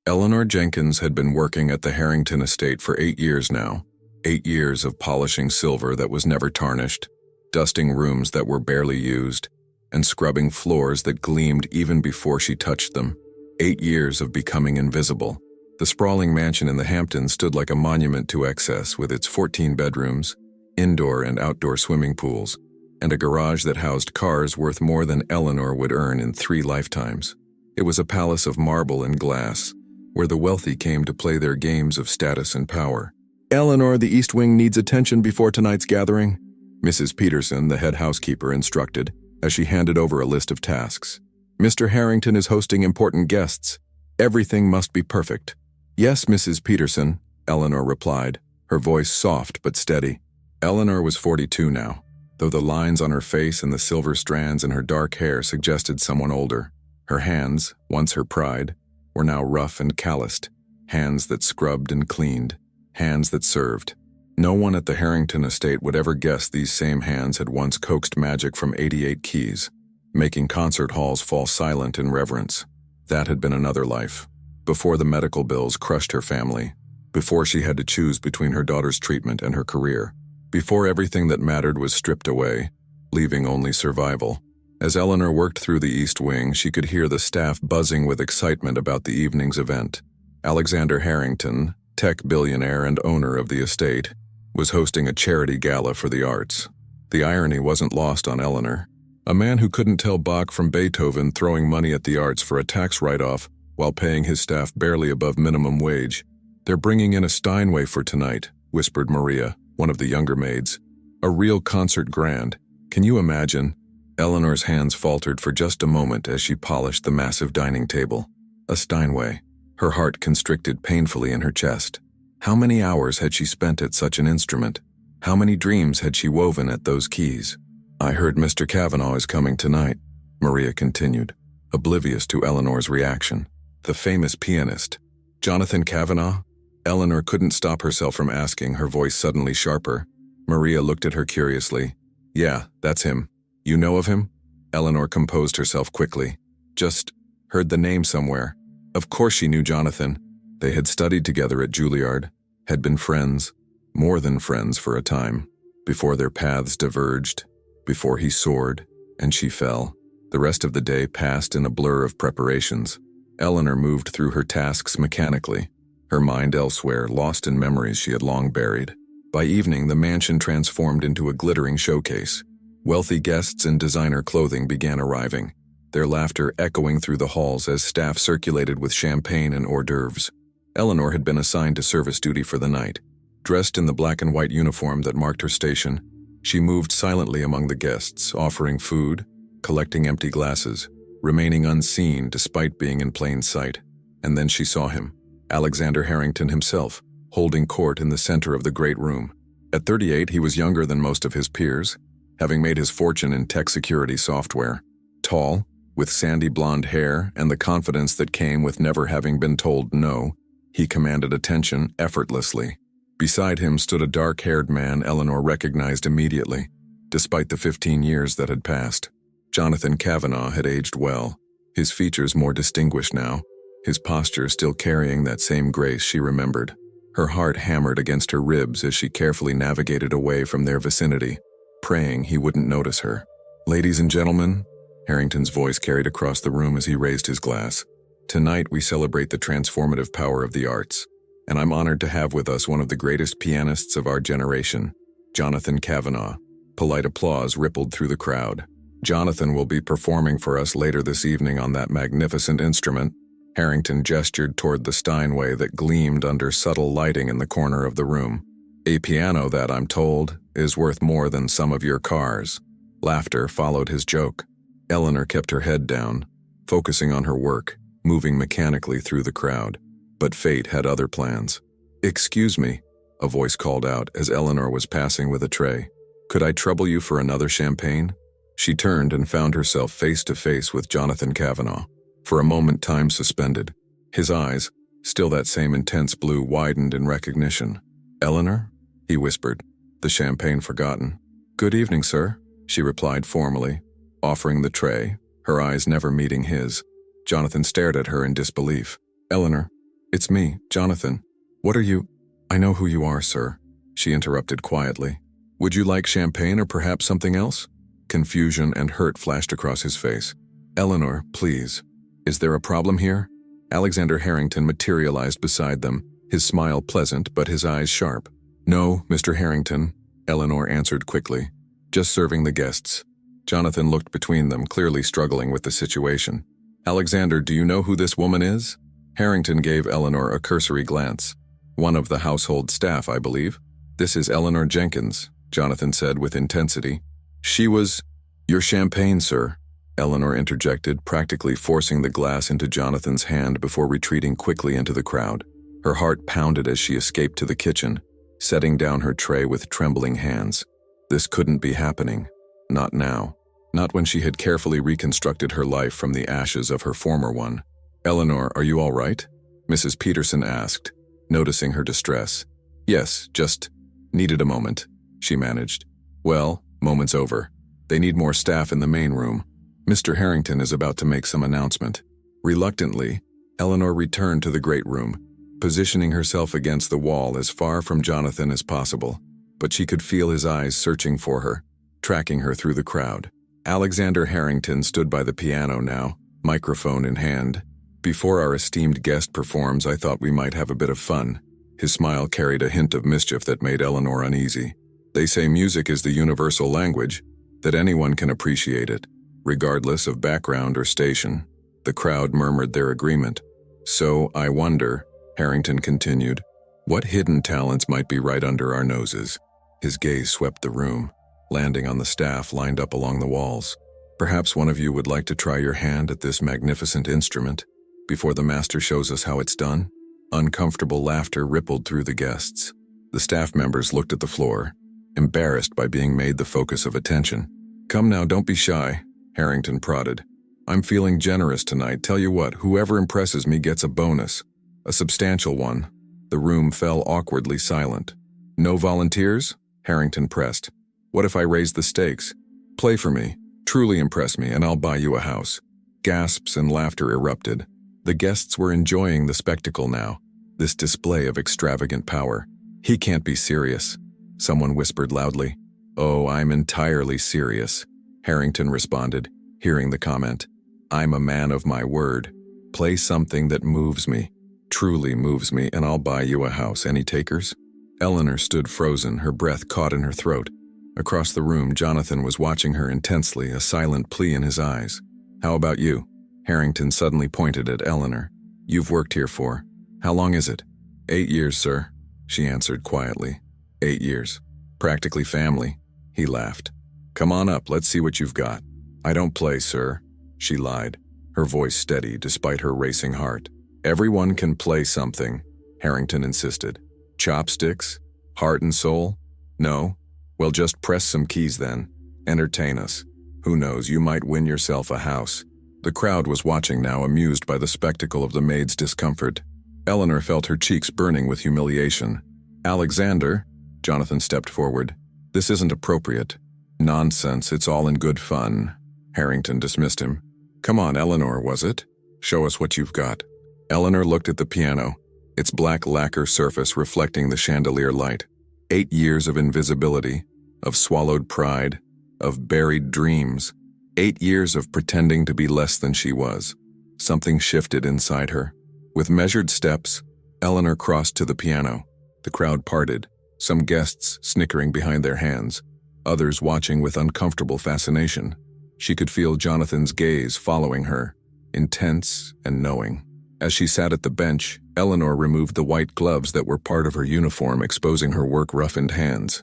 Eleanor Jenkins had been working at the Harrington estate for 8 years now. 8 years of polishing silver that was never tarnished, dusting rooms that were barely used, and scrubbing floors that gleamed even before she touched them. 8 years of becoming invisible. The sprawling mansion in the Hamptons stood like a monument to excess, with its 14 bedrooms, indoor and outdoor swimming pools, and a garage that housed cars worth more than Eleanor would earn in 3 lifetimes. It was a palace of marble and glass, where the wealthy came to play their games of status and power. "Eleanor, the East Wing needs attention before tonight's gathering," Mrs. Peterson, the head housekeeper, instructed as she handed over a list of tasks. "Mr. Harrington is hosting important guests. Everything must be perfect." "Yes, Mrs. Peterson," Eleanor replied, her voice soft but steady. Eleanor was 42 now, though the lines on her face and the silver strands in her dark hair suggested someone older. Her hands, once her pride, were now rough and calloused, hands that scrubbed and cleaned, hands that served. No one at the Harrington estate would ever guess these same hands had once coaxed magic from 88 keys, making concert halls fall silent in reverence. That had been another life, before the medical bills crushed her family, before she had to choose between her daughter's treatment and her career, before everything that mattered was stripped away, leaving only survival. As Eleanor worked through the East Wing, she could hear the staff buzzing with excitement about the evening's event. Alexander Harrington, tech billionaire and owner of the estate, was hosting a charity gala for the arts. The irony wasn't lost on Eleanor. A man who couldn't tell Bach from Beethoven throwing money at the arts for a tax write-off while paying his staff barely above minimum wage. "They're bringing in a Steinway for tonight," whispered Maria, one of the younger maids. "A real concert grand. Can you imagine?" Eleanor's hands faltered for just a moment as she polished the massive dining table. A Steinway. Her heart constricted painfully in her chest. How many hours had she spent at such an instrument? How many dreams had she woven at those keys? "I heard Mr. Kavanaugh is coming tonight," Maria continued, oblivious to Eleanor's reaction. "The famous pianist. Jonathan Kavanaugh?" Eleanor couldn't stop herself from asking, her voice suddenly sharper. Maria looked at her curiously. "Yeah, that's him. You know of him?" Eleanor composed herself quickly. "Just heard the name somewhere." Of course she knew Jonathan. They had studied together at Juilliard, had been friends, more than friends for a time, before their paths diverged, before he soared, and she fell. The rest of the day passed in a blur of preparations. Eleanor moved through her tasks mechanically, her mind elsewhere, lost in memories she had long buried. By evening, the mansion transformed into a glittering showcase. Wealthy guests in designer clothing began arriving, their laughter echoing through the halls as staff circulated with champagne and hors d'oeuvres. Eleanor had been assigned to service duty for the night. Dressed in the black and white uniform that marked her station, she moved silently among the guests, offering food, collecting empty glasses, remaining unseen despite being in plain sight. And then she saw him, Alexander Harrington himself, holding court in the center of the great room. At 38, he was younger than most of his peers, having made his fortune in tech security software. Tall, with sandy blonde hair and the confidence that came with never having been told no, he commanded attention effortlessly. Beside him stood a dark-haired man Eleanor recognized immediately, despite the 15 years that had passed. Jonathan Kavanaugh had aged well, his features more distinguished now, his posture still carrying that same grace she remembered. Her heart hammered against her ribs as she carefully navigated away from their vicinity, praying he wouldn't notice her. "Ladies and gentlemen," Harrington's voice carried across the room as he raised his glass, "tonight we celebrate the transformative power of the arts, and I'm honored to have with us one of the greatest pianists of our generation, Jonathan Kavanaugh." Polite applause rippled through the crowd. "Jonathan will be performing for us later this evening on that magnificent instrument." Harrington gestured toward the Steinway that gleamed under subtle lighting in the corner of the room. "A piano that, I'm told, is worth more than some of your cars." Laughter followed his joke. Eleanor kept her head down, focusing on her work, moving mechanically through the crowd. But fate had other plans. "Excuse me," a voice called out as Eleanor was passing with a tray. "Could I trouble you for another champagne?" She turned and found herself face to face with Jonathan Kavanaugh. For a moment, time suspended. His eyes, still that same intense blue, widened in recognition. "Eleanor?" he whispered, the champagne forgotten. "Good evening, sir," she replied formally, offering the tray, her eyes never meeting his. Jonathan stared at her in disbelief. "Eleanor, It's me, Jonathan. What are you? I know who you are, sir, she interrupted quietly. Would you like champagne or perhaps something else? Confusion and hurt flashed across his face. Eleanor, please. Is there a problem here? Alexander Harrington materialized beside them, his smile pleasant but his eyes sharp. No, Mr. Harrington, Eleanor answered quickly. Just serving the guests. Jonathan looked between them, clearly struggling with the situation. Alexander, do you know who this woman is? Harrington gave Eleanor a cursory glance. One of the household staff, I believe. This is Eleanor Jenkins, Jonathan said with intensity. She was… Your champagne, sir, Eleanor interjected, practically forcing the glass into Jonathan's hand before retreating quickly into the crowd. Her heart pounded as she escaped to the kitchen, setting down her tray with trembling hands. This couldn't be happening. Not now. Not when she had carefully reconstructed her life from the ashes of her former one. Eleanor, are you all right? Mrs. Peterson asked, noticing her distress. Yes, just needed a moment, she managed. Well, moment's over. They need more staff in the main room. Mr. Harrington is about to make some announcement. Reluctantly, Eleanor returned to the great room, positioning herself against the wall as far from Jonathan as possible. But she could feel his eyes searching for her, tracking her through the crowd. Alexander Harrington stood by the piano now, microphone in hand. Before our esteemed guest performs, I thought we might have a bit of fun. His smile carried a hint of mischief that made Eleanor uneasy. They say music is the universal language, that anyone can appreciate it, regardless of background or station. The crowd murmured their agreement. So, I wonder, Harrington continued, what hidden talents might be right under our noses? His gaze swept the room, landing on the staff lined up along the walls. Perhaps one of you would like to try your hand at this magnificent instrument before the master shows us how it's done? Uncomfortable laughter rippled through the guests. The staff members looked at the floor, embarrassed by being made the focus of attention. Come now, don't be shy, Harrington prodded. I'm feeling generous tonight. Tell you what, whoever impresses me gets a bonus. A substantial one. The room fell awkwardly silent. No volunteers? Harrington pressed. What if I raise the stakes? Play for me, truly impress me, and I'll buy you a house. Gasps and laughter erupted. The guests were enjoying the spectacle now, this display of extravagant power. He can't be serious, someone whispered loudly. Oh, I'm entirely serious, Harrington responded, hearing the comment. I'm a man of my word. Play something that moves me, truly moves me, and I'll buy you a house. Any takers? Eleanor stood frozen, her breath caught in her throat. Across the room, Jonathan was watching her intensely, a silent plea in his eyes. How about you? Harrington suddenly pointed at Eleanor. You've worked here for… How long is it? 8 years, sir, she answered quietly. 8 years. Practically family, he laughed. Come on up, let's see what you've got. I don't play, sir, she lied, her voice steady despite her racing heart. Everyone can play something, Harrington insisted. Chopsticks? Heart and soul? No? Well, just press some keys then. Entertain us. Who knows, you might win yourself a house. The crowd was watching now, amused by the spectacle of the maid's discomfort. Eleanor felt her cheeks burning with humiliation. Alexander, Jonathan stepped forward. This isn't appropriate. Nonsense, it's all in good fun. Harrington dismissed him. Come on, Eleanor, was it? Show us what you've got. Eleanor looked at the piano, its black lacquer surface reflecting the chandelier light. 8 years of invisibility, of swallowed pride, of buried dreams. 8 years of pretending to be less than she was. Something shifted inside her. With measured steps, Eleanor crossed to the piano. The crowd parted, some guests snickering behind their hands, others watching with uncomfortable fascination. She could feel Jonathan's gaze following her, intense and knowing. As she sat at the bench, Eleanor removed the white gloves that were part of her uniform, exposing her work-roughened hands.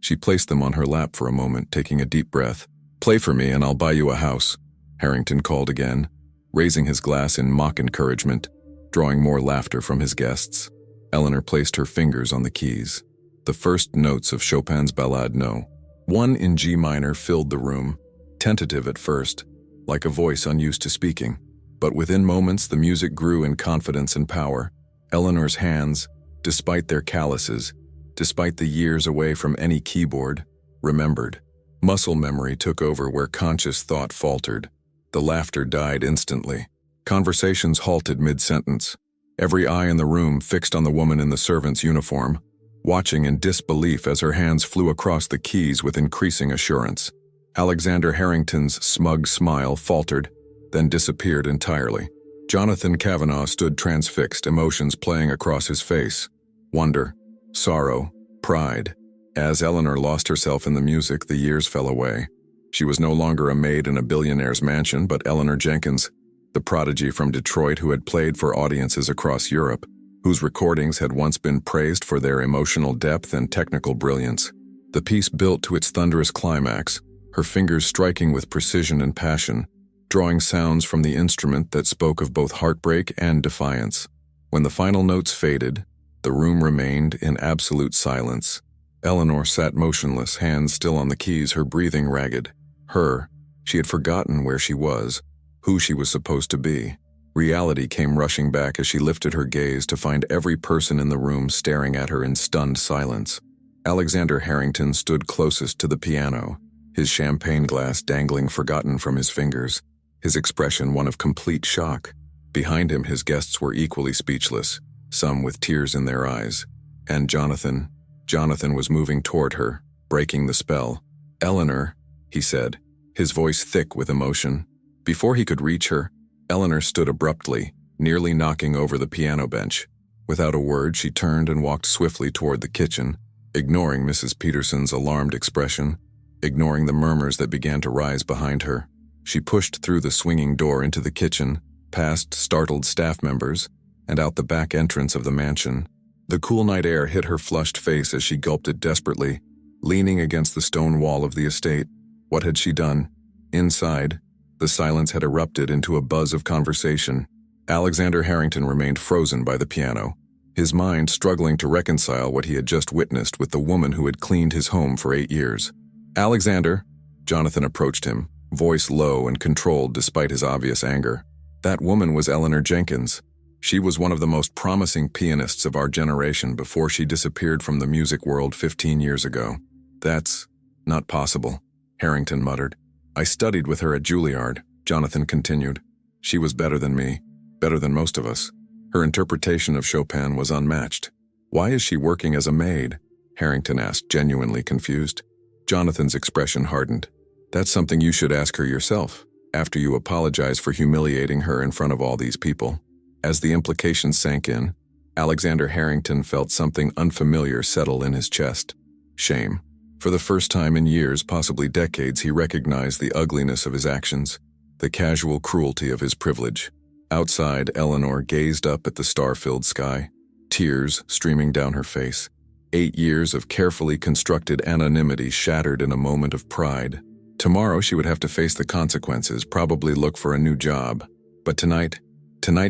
She placed them on her lap for a moment, taking a deep breath. Play for me and I'll buy you a house, Harrington called again, raising his glass in mock encouragement, drawing more laughter from his guests. Eleanor placed her fingers on the keys. The first notes of Chopin's Ballade No. 1 in G minor filled the room, tentative at first, like a voice unused to speaking. But within moments, the music grew in confidence and power. Eleanor's hands, despite their calluses, despite the years away from any keyboard, remembered. Muscle memory took over where conscious thought faltered. The laughter died instantly. Conversations halted mid-sentence. every eye in the room fixed on the woman in the servant's uniform, watching in disbelief as her hands flew across the keys with increasing assurance. Alexander Harrington's smug smile faltered, then disappeared entirely. Jonathan Cavanaugh stood transfixed, emotions playing across his face. Wonder, sorrow, pride. As Eleanor lost herself in the music, the years fell away. She was no longer a maid in a billionaire's mansion, but Eleanor Jenkins, the prodigy from Detroit who had played for audiences across Europe, whose recordings had once been praised for their emotional depth and technical brilliance. The piece built to its thunderous climax, her fingers striking with precision and passion, drawing sounds from the instrument that spoke of both heartbreak and defiance. When the final notes faded, the room remained in absolute silence. Eleanor sat motionless, hands still on the keys, her breathing ragged. She had forgotten where she was, who she was supposed to be. Reality came rushing back as she lifted her gaze to find every person in the room staring at her in stunned silence. Alexander Harrington stood closest to the piano, his champagne glass dangling forgotten from his fingers, his expression one of complete shock. Behind him, his guests were equally speechless, some with tears in their eyes. And Jonathan was moving toward her, breaking the spell. "Eleanor," he said, his voice thick with emotion. Before he could reach her, Eleanor stood abruptly, nearly knocking over the piano bench. Without a word, she turned and walked swiftly toward the kitchen, ignoring Mrs. Peterson's alarmed expression, ignoring the murmurs that began to rise behind her. She pushed through the swinging door into the kitchen, past startled staff members, and out the back entrance of the mansion. The cool night air hit her flushed face as she gulped it desperately, leaning against the stone wall of the estate. What had she done? Inside, the silence had erupted into a buzz of conversation. Alexander Harrington remained frozen by the piano, his mind struggling to reconcile what he had just witnessed with the woman who had cleaned his home for 8 years. "Alexander," Jonathan approached him, voice low and controlled despite his obvious anger. That woman was Eleanor Jenkins. She was one of the most promising pianists of our generation before she disappeared from the music world 15 years ago. "That's not possible," Harrington muttered. "I studied with her at Juilliard," Jonathan continued. "She was better than me, better than most of us. Her interpretation of Chopin was unmatched." "Why is she working as a maid?" Harrington asked, genuinely confused. Jonathan's expression hardened. "That's something you should ask her yourself, after you apologize for humiliating her in front of all these people." As the implications sank in, Alexander Harrington felt something unfamiliar settle in his chest. Shame. For the first time in years, possibly decades, he recognized the ugliness of his actions, the casual cruelty of his privilege. Outside, Eleanor gazed up at the star-filled sky, tears streaming down her face. 8 years of carefully constructed anonymity shattered in a moment of pride. Tomorrow she would have to face the consequences, probably look for a new job. But tonight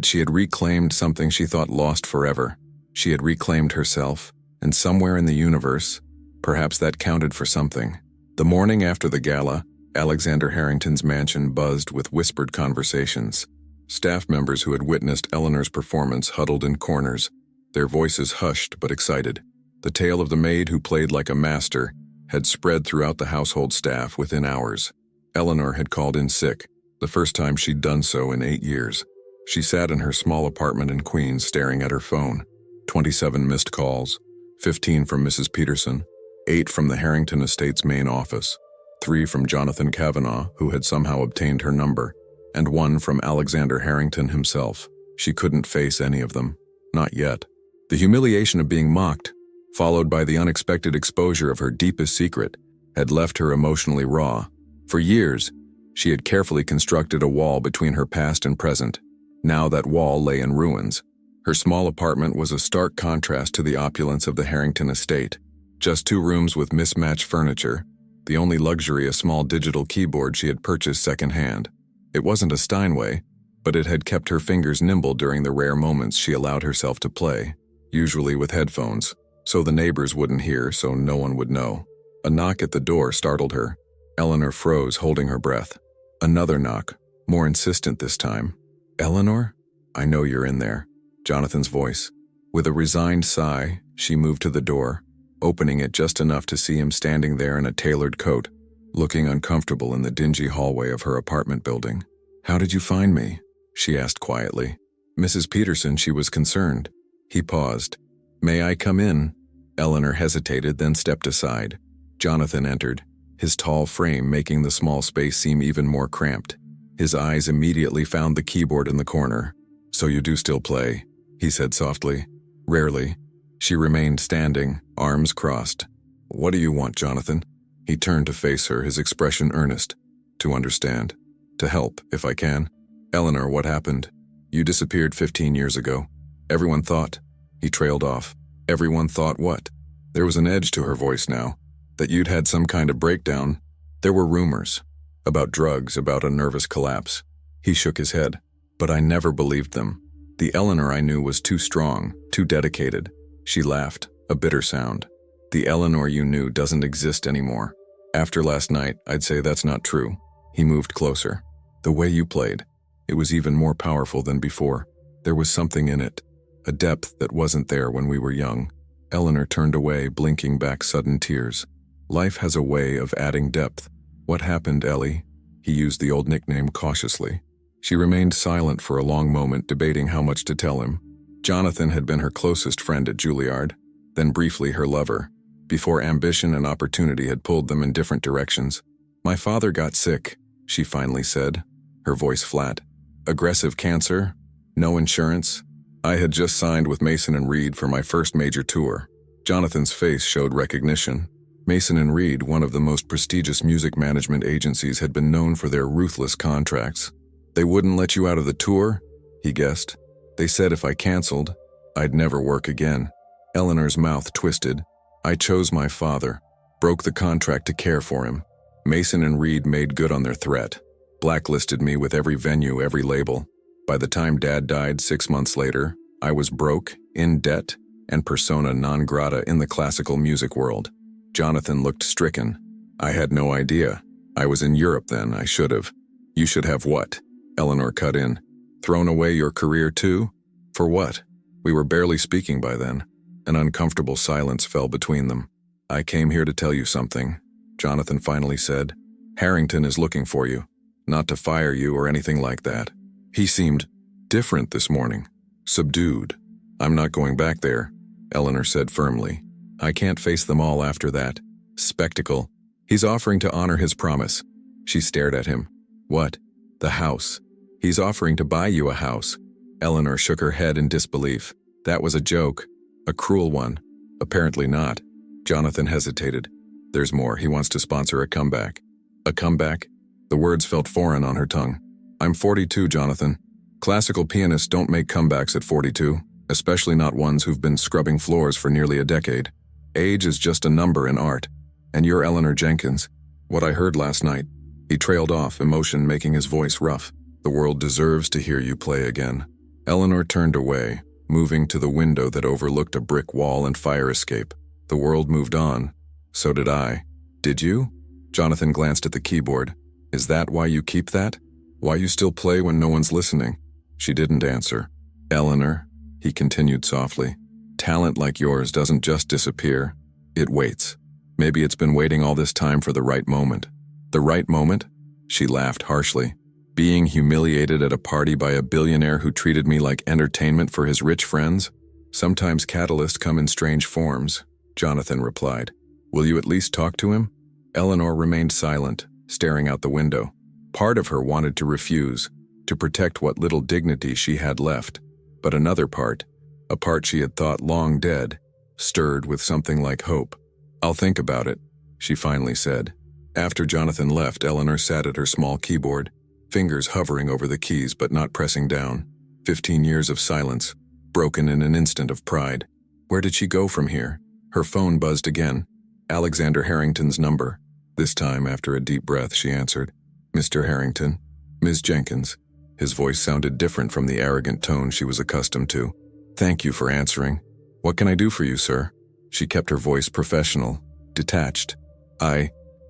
she had reclaimed something she thought lost forever. She had reclaimed herself, and somewhere in the universe, perhaps that counted for something. The morning after the gala, Alexander Harrington's mansion buzzed with whispered conversations. Staff members who had witnessed Eleanor's performance huddled in corners, their voices hushed but excited. The tale of the maid who played like a master had spread throughout the household staff within hours. Eleanor had called in sick, the first time she'd done so in 8 years. She sat in her small apartment in Queens staring at her phone. 27 missed calls, 15 from Mrs. Peterson, 8 from the Harrington Estate's main office, 3 from Jonathan Cavanaugh, who had somehow obtained her number, and 1 from Alexander Harrington himself. She couldn't face any of them. Not yet. The humiliation of being mocked, followed by the unexpected exposure of her deepest secret, had left her emotionally raw. For years, she had carefully constructed a wall between her past and present. Now that wall lay in ruins. Her small apartment was a stark contrast to the opulence of the Harrington estate. Just 2 rooms with mismatched furniture, the only luxury a small digital keyboard she had purchased secondhand. It wasn't a Steinway, but it had kept her fingers nimble during the rare moments she allowed herself to play, usually with headphones, so the neighbors wouldn't hear, so no one would know. A knock at the door startled her. Eleanor froze, holding her breath. Another knock, more insistent this time. "Eleanor? I know you're in there," Jonathan's voice. With a resigned sigh, she moved to the door, opening it just enough to see him standing there in a tailored coat, looking uncomfortable in the dingy hallway of her apartment building. "How did you find me?" she asked quietly. Mrs. Peterson, she was concerned. He paused. May I come in? Eleanor hesitated, then stepped aside. Jonathan entered, his tall frame making the small space seem even more cramped. His eyes immediately found the keyboard in the corner. So you do still play, he said softly. Rarely. She remained standing, arms crossed. What do you want, Jonathan? He turned to face her, his expression earnest. To understand. To help, if I can. Eleanor, what happened? You disappeared 15 years ago. Everyone thought. He trailed off. Everyone thought what? There was an edge to her voice now. That you'd had some kind of breakdown. There were rumors. About drugs, about a nervous collapse. He shook his head. But I never believed them. The Eleanor I knew was too strong, too dedicated. She laughed, a bitter sound. The Eleanor you knew doesn't exist anymore. After last night, I'd say that's not true. He moved closer. The way you played, it was even more powerful than before. There was something in it, a depth that wasn't there when we were young. Eleanor turned away, blinking back sudden tears. Life has a way of adding depth. What happened, Ellie? He used the old nickname cautiously. She remained silent for a long moment, debating how much to tell him. Jonathan had been her closest friend at Juilliard, then briefly her lover, before ambition and opportunity had pulled them in different directions. My father got sick, she finally said, her voice flat. Aggressive cancer? No insurance? I had just signed with Mason and Reed for my first major tour. Jonathan's face showed recognition. Mason and Reed, one of the most prestigious music management agencies, had been known for their ruthless contracts. They wouldn't let you out of the tour? He guessed. They said if I canceled, I'd never work again. Eleanor's mouth twisted. I chose my father, broke the contract to care for him. Mason and Reed made good on their threat, blacklisted me with every venue, every label. By the time Dad died 6 months later, I was broke, in debt, and persona non grata in the classical music world. Jonathan looked stricken. I had no idea. I was in Europe then, I should have. You should have what? Eleanor cut in. Thrown away your career too? For what? We were barely speaking by then. An uncomfortable silence fell between them. I came here to tell you something, Jonathan finally said. Harrington is looking for you. Not to fire you or anything like that. He seemed different this morning. Subdued. I'm not going back there, Eleanor said firmly. I can't face them all after that spectacle. He's offering to honor his promise. She stared at him. What? The house. He's offering to buy you a house. Eleanor shook her head in disbelief. That was a joke. A cruel one. Apparently not. Jonathan hesitated. There's more. He wants to sponsor a comeback. A comeback? The words felt foreign on her tongue. I'm 42, Jonathan. Classical pianists don't make comebacks at 42, especially not ones who've been scrubbing floors for nearly a decade. Age is just a number in art. And you're Eleanor Jenkins. What I heard last night. He trailed off, emotion making his voice rough. The world deserves to hear you play again. Eleanor turned away, moving to the window that overlooked a brick wall and fire escape. The world moved on. So did I. Did you? Jonathan glanced at the keyboard. Is that why you keep that? Why you still play when no one's listening? She didn't answer. Eleanor, he continued softly, talent like yours doesn't just disappear. It waits. Maybe it's been waiting all this time for the right moment. The right moment? She laughed harshly. Being humiliated at a party by a billionaire who treated me like entertainment for his rich friends? Sometimes catalysts come in strange forms, Jonathan replied. Will you at least talk to him? Eleanor remained silent, staring out the window. Part of her wanted to refuse, to protect what little dignity she had left. But another part, a part she had thought long dead, stirred with something like hope. I'll think about it, she finally said. After Jonathan left, Eleanor sat at her small keyboard, fingers hovering over the keys but not pressing down. 15 years of silence, broken in an instant of pride. Where did she go from here? Her phone buzzed again. Alexander Harrington's number. This time, after a deep breath, she answered. Mr. Harrington. Ms. Jenkins. His voice sounded different from the arrogant tone she was accustomed to. Thank you for answering. What can I do for you, sir? She kept her voice professional, detached.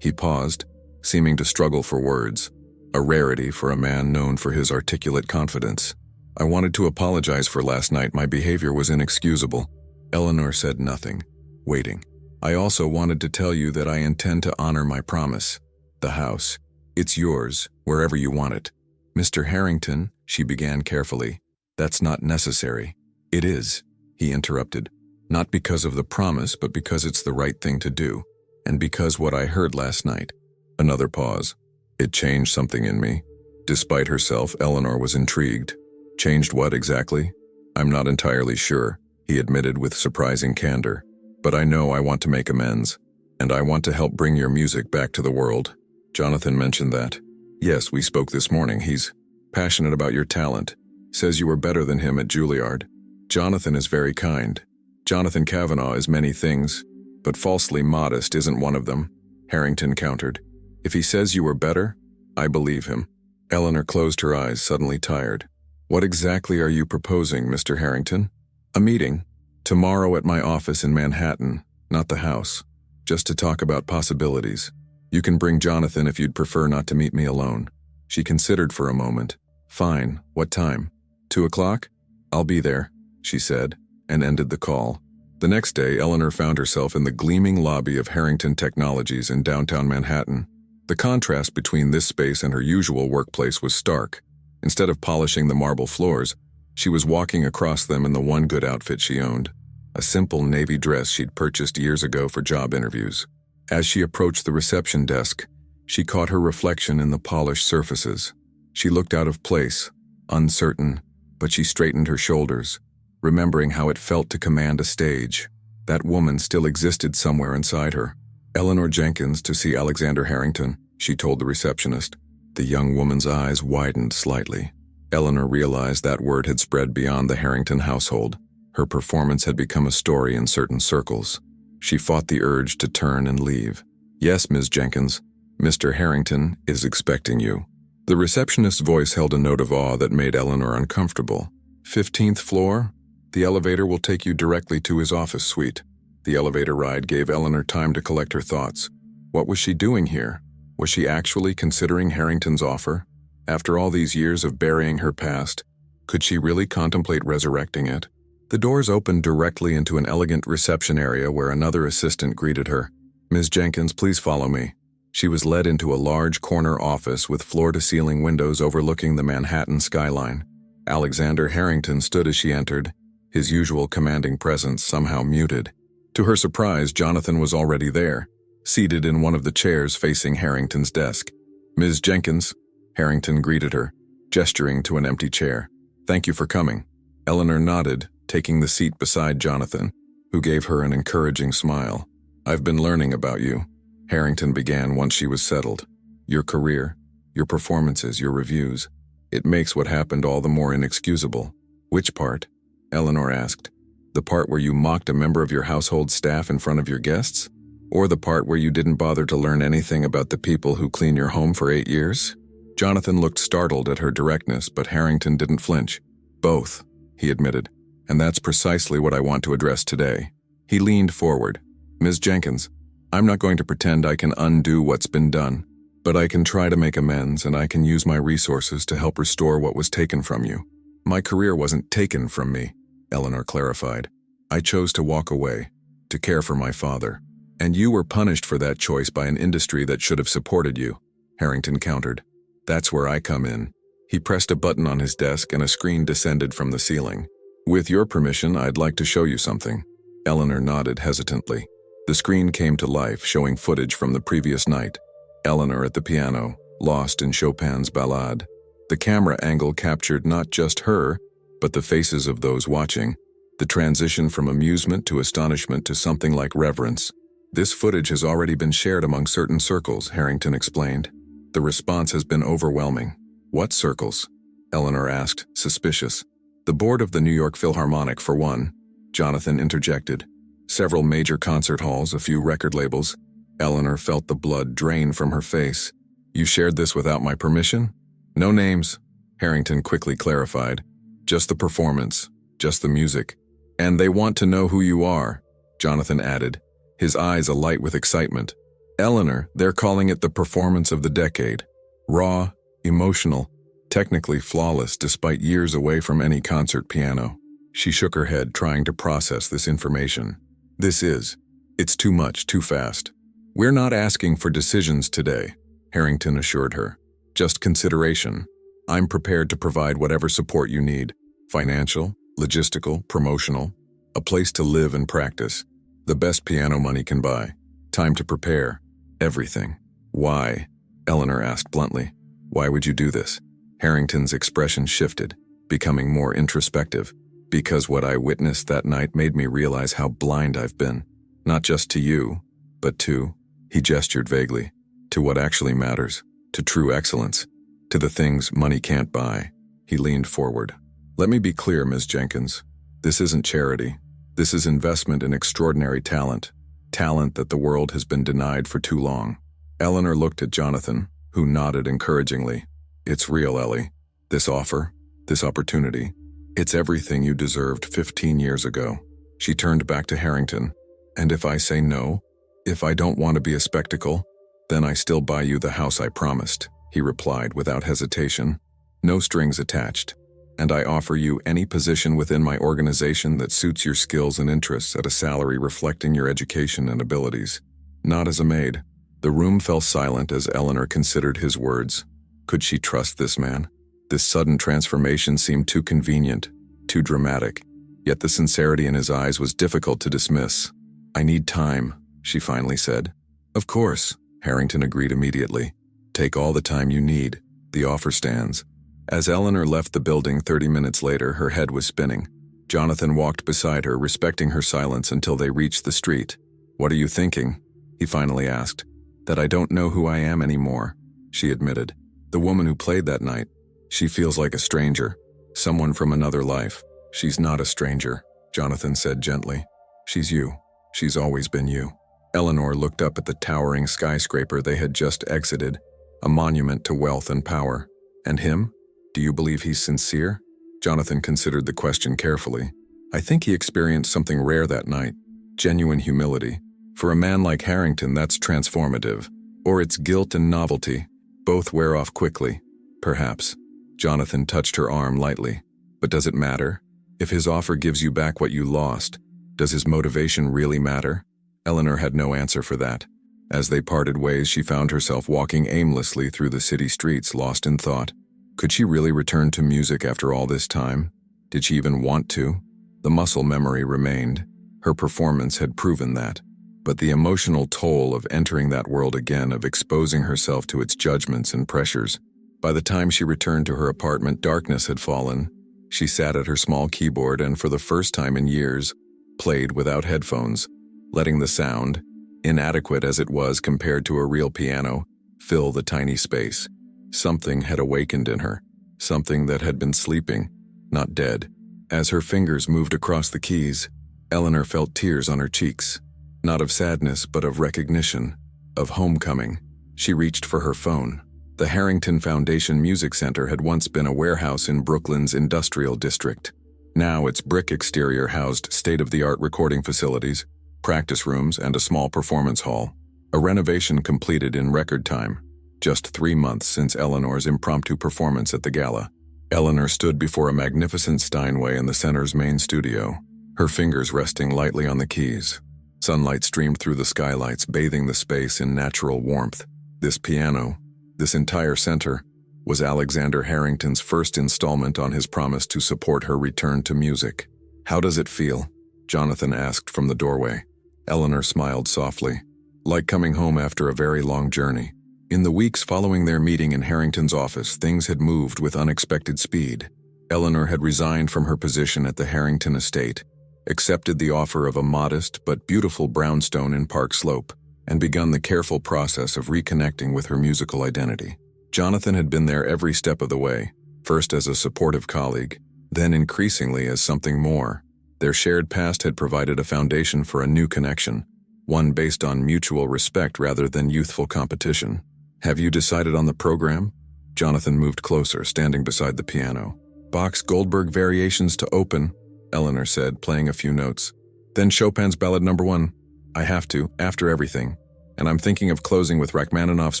He paused, seeming to struggle for words, a rarity for a man known for his articulate confidence. I wanted to apologize for last night. My behavior was inexcusable. Eleanor said nothing, waiting. I also wanted to tell you that I intend to honor my promise. The house. It's yours, wherever you want it. Mr. Harrington, she began carefully. That's not necessary. It is, he interrupted. Not because of the promise, but because it's the right thing to do. And because what I heard last night. Another pause. It changed something in me. Despite herself, Eleanor was intrigued. Changed what exactly? I'm not entirely sure, he admitted with surprising candor. But I know I want to make amends. And I want to help bring your music back to the world. Jonathan mentioned that. Yes, we spoke this morning. He's passionate about your talent. Says you were better than him at Juilliard. Jonathan is very kind. Jonathan Kavanaugh is many things, but falsely modest isn't one of them, Harrington countered. If he says you were better, I believe him. Eleanor closed her eyes, suddenly tired. What exactly are you proposing, Mr. Harrington? A meeting. Tomorrow at my office in Manhattan, not the house. Just to talk about possibilities. You can bring Jonathan if you'd prefer not to meet me alone. She considered for a moment. Fine, what time? 2 o'clock? I'll be there, she said, and ended the call. The next day, Eleanor found herself in the gleaming lobby of Harrington Technologies in downtown Manhattan. The contrast between this space and her usual workplace was stark. Instead of polishing the marble floors, she was walking across them in the one good outfit she owned. A simple navy dress she'd purchased years ago for job interviews. As she approached the reception desk, she caught her reflection in the polished surfaces. She looked out of place, uncertain, but she straightened her shoulders, remembering how it felt to command a stage. That woman still existed somewhere inside her. Eleanor Jenkins to see Alexander Harrington, she told the receptionist. The young woman's eyes widened slightly. Eleanor realized that word had spread beyond the Harrington household. Her performance had become a story in certain circles. She fought the urge to turn and leave. Yes, Ms. Jenkins, Mr. Harrington is expecting you. The receptionist's voice held a note of awe that made Eleanor uncomfortable. 15th floor? The elevator will take you directly to his office suite. The elevator ride gave Eleanor time to collect her thoughts. What was she doing here? Was she actually considering Harrington's offer? After all these years of burying her past, could she really contemplate resurrecting it? The doors opened directly into an elegant reception area where another assistant greeted her. Ms. Jenkins, please follow me. She was led into a large corner office with floor-to-ceiling windows overlooking the Manhattan skyline. Alexander Harrington stood as she entered, his usual commanding presence somehow muted. To her surprise, Jonathan was already there, seated in one of the chairs facing Harrington's desk. Ms. Jenkins, Harrington greeted her, gesturing to an empty chair. Thank you for coming. Eleanor nodded, taking the seat beside Jonathan, who gave her an encouraging smile. I've been learning about you, Harrington began once she was settled. Your career, your performances, your reviews. It makes what happened all the more inexcusable. Which part? Eleanor asked. The part where you mocked a member of your household staff in front of your guests? Or the part where you didn't bother to learn anything about the people who clean your home for 8 years? Jonathan looked startled at her directness, but Harrington didn't flinch. Both, he admitted. And that's precisely what I want to address today. He leaned forward. Ms. Jenkins, I'm not going to pretend I can undo what's been done, but I can try to make amends and I can use my resources to help restore what was taken from you. My career wasn't taken from me, Eleanor clarified. I chose to walk away, to care for my father. And you were punished for that choice by an industry that should have supported you, Harrington countered. That's where I come in. He pressed a button on his desk and a screen descended from the ceiling. With your permission, I'd like to show you something. Eleanor nodded hesitantly. The screen came to life, showing footage from the previous night. Eleanor at the piano, lost in Chopin's ballade. The camera angle captured not just her, but the faces of those watching. The transition from amusement to astonishment to something like reverence. This footage has already been shared among certain circles, Harrington explained. The response has been overwhelming. What circles? Eleanor asked, suspicious. The board of the New York Philharmonic, for one, Jonathan interjected. Several major concert halls, a few record labels. Eleanor felt the blood drain from her face. You shared this without my permission? No names, Harrington quickly clarified. Just the performance, just the music. And they want to know who you are, Jonathan added, his eyes alight with excitement. Eleanor, they're calling it the performance of the decade. Raw, emotional, technically flawless despite years away from any concert piano. She shook her head, trying to process this information. It's too much, too fast. We're not asking for decisions today, Harrington assured her. Just consideration. I'm prepared to provide whatever support you need. Financial, logistical, promotional. A place to live and practice. The best piano money can buy. Time to prepare. Everything. Why? Eleanor asked bluntly. Why would you do this? Harrington's expression shifted, becoming more introspective. Because what I witnessed that night made me realize how blind I've been. Not just to you, but to, he gestured vaguely, to what actually matters, to true excellence, to the things money can't buy. He leaned forward. Let me be clear, Ms. Jenkins. This isn't charity. This is investment in extraordinary talent. Talent that the world has been denied for too long. Eleanor looked at Jonathan, who nodded encouragingly. It's real, Ellie. This offer, this opportunity, it's everything you deserved 15 years ago. She turned back to Harrington. And if I say no, if I don't want to be a spectacle, then I still buy you the house I promised, he replied without hesitation. No strings attached. And I offer you any position within my organization that suits your skills and interests at a salary reflecting your education and abilities. Not as a maid. The room fell silent as Eleanor considered his words. Could she trust this man? This sudden transformation seemed too convenient, too dramatic, yet the sincerity in his eyes was difficult to dismiss. I need time, she finally said. Of course, Harrington agreed immediately. Take all the time you need. The offer stands. As Eleanor left the building 30 minutes later, her head was spinning. Jonathan walked beside her, respecting her silence until they reached the street. What are you thinking? He finally asked. That I don't know who I am anymore, she admitted. The woman who played that night. She feels like a stranger, someone from another life. She's not a stranger, Jonathan said gently. She's you. She's always been you. Eleanor looked up at the towering skyscraper they had just exited, a monument to wealth and power. And him? Do you believe he's sincere? Jonathan considered the question carefully. I think he experienced something rare that night, genuine humility. For a man like Harrington, that's transformative. Or it's guilt and novelty. Both wear off quickly, perhaps. Jonathan touched her arm lightly. But does it matter? If his offer gives you back what you lost, does his motivation really matter? Eleanor had no answer for that. As they parted ways, she found herself walking aimlessly through the city streets, lost in thought. Could she really return to music after all this time? Did she even want to? The muscle memory remained. Her performance had proven that. But the emotional toll of entering that world again, of exposing herself to its judgments and pressures. By the time she returned to her apartment, darkness had fallen. She sat at her small keyboard and, for the first time in years, played without headphones, letting the sound, inadequate as it was compared to a real piano, fill the tiny space. Something had awakened in her, something that had been sleeping, not dead. As her fingers moved across the keys, Eleanor felt tears on her cheeks, not of sadness but of recognition, of homecoming. She reached for her phone. The Harrington Foundation Music Center had once been a warehouse in Brooklyn's industrial district. Now its brick exterior housed state-of-the-art recording facilities, practice rooms, and a small performance hall. A renovation completed in record time, just 3 months since Eleanor's impromptu performance at the gala. Eleanor stood before a magnificent Steinway in the center's main studio, her fingers resting lightly on the keys. Sunlight streamed through the skylights, bathing the space in natural warmth. This piano, this entire center, was Alexander Harrington's first installment on his promise to support her return to music. How does it feel? Jonathan asked from the doorway. Eleanor smiled softly. Like coming home after a very long journey. In the weeks following their meeting in Harrington's office, things had moved with unexpected speed. Eleanor had resigned from her position at the Harrington estate, accepted the offer of a modest but beautiful brownstone in Park Slope, and begun the careful process of reconnecting with her musical identity. Jonathan had been there every step of the way, first as a supportive colleague, then increasingly as something more. Their shared past had provided a foundation for a new connection, one based on mutual respect rather than youthful competition. Have you decided on the program? Jonathan moved closer, standing beside the piano. Bach's Goldberg Variations to open, Eleanor said, playing a few notes. Then Chopin's Ballad No. 1. I have to, after everything. And I'm thinking of closing with Rachmaninoff's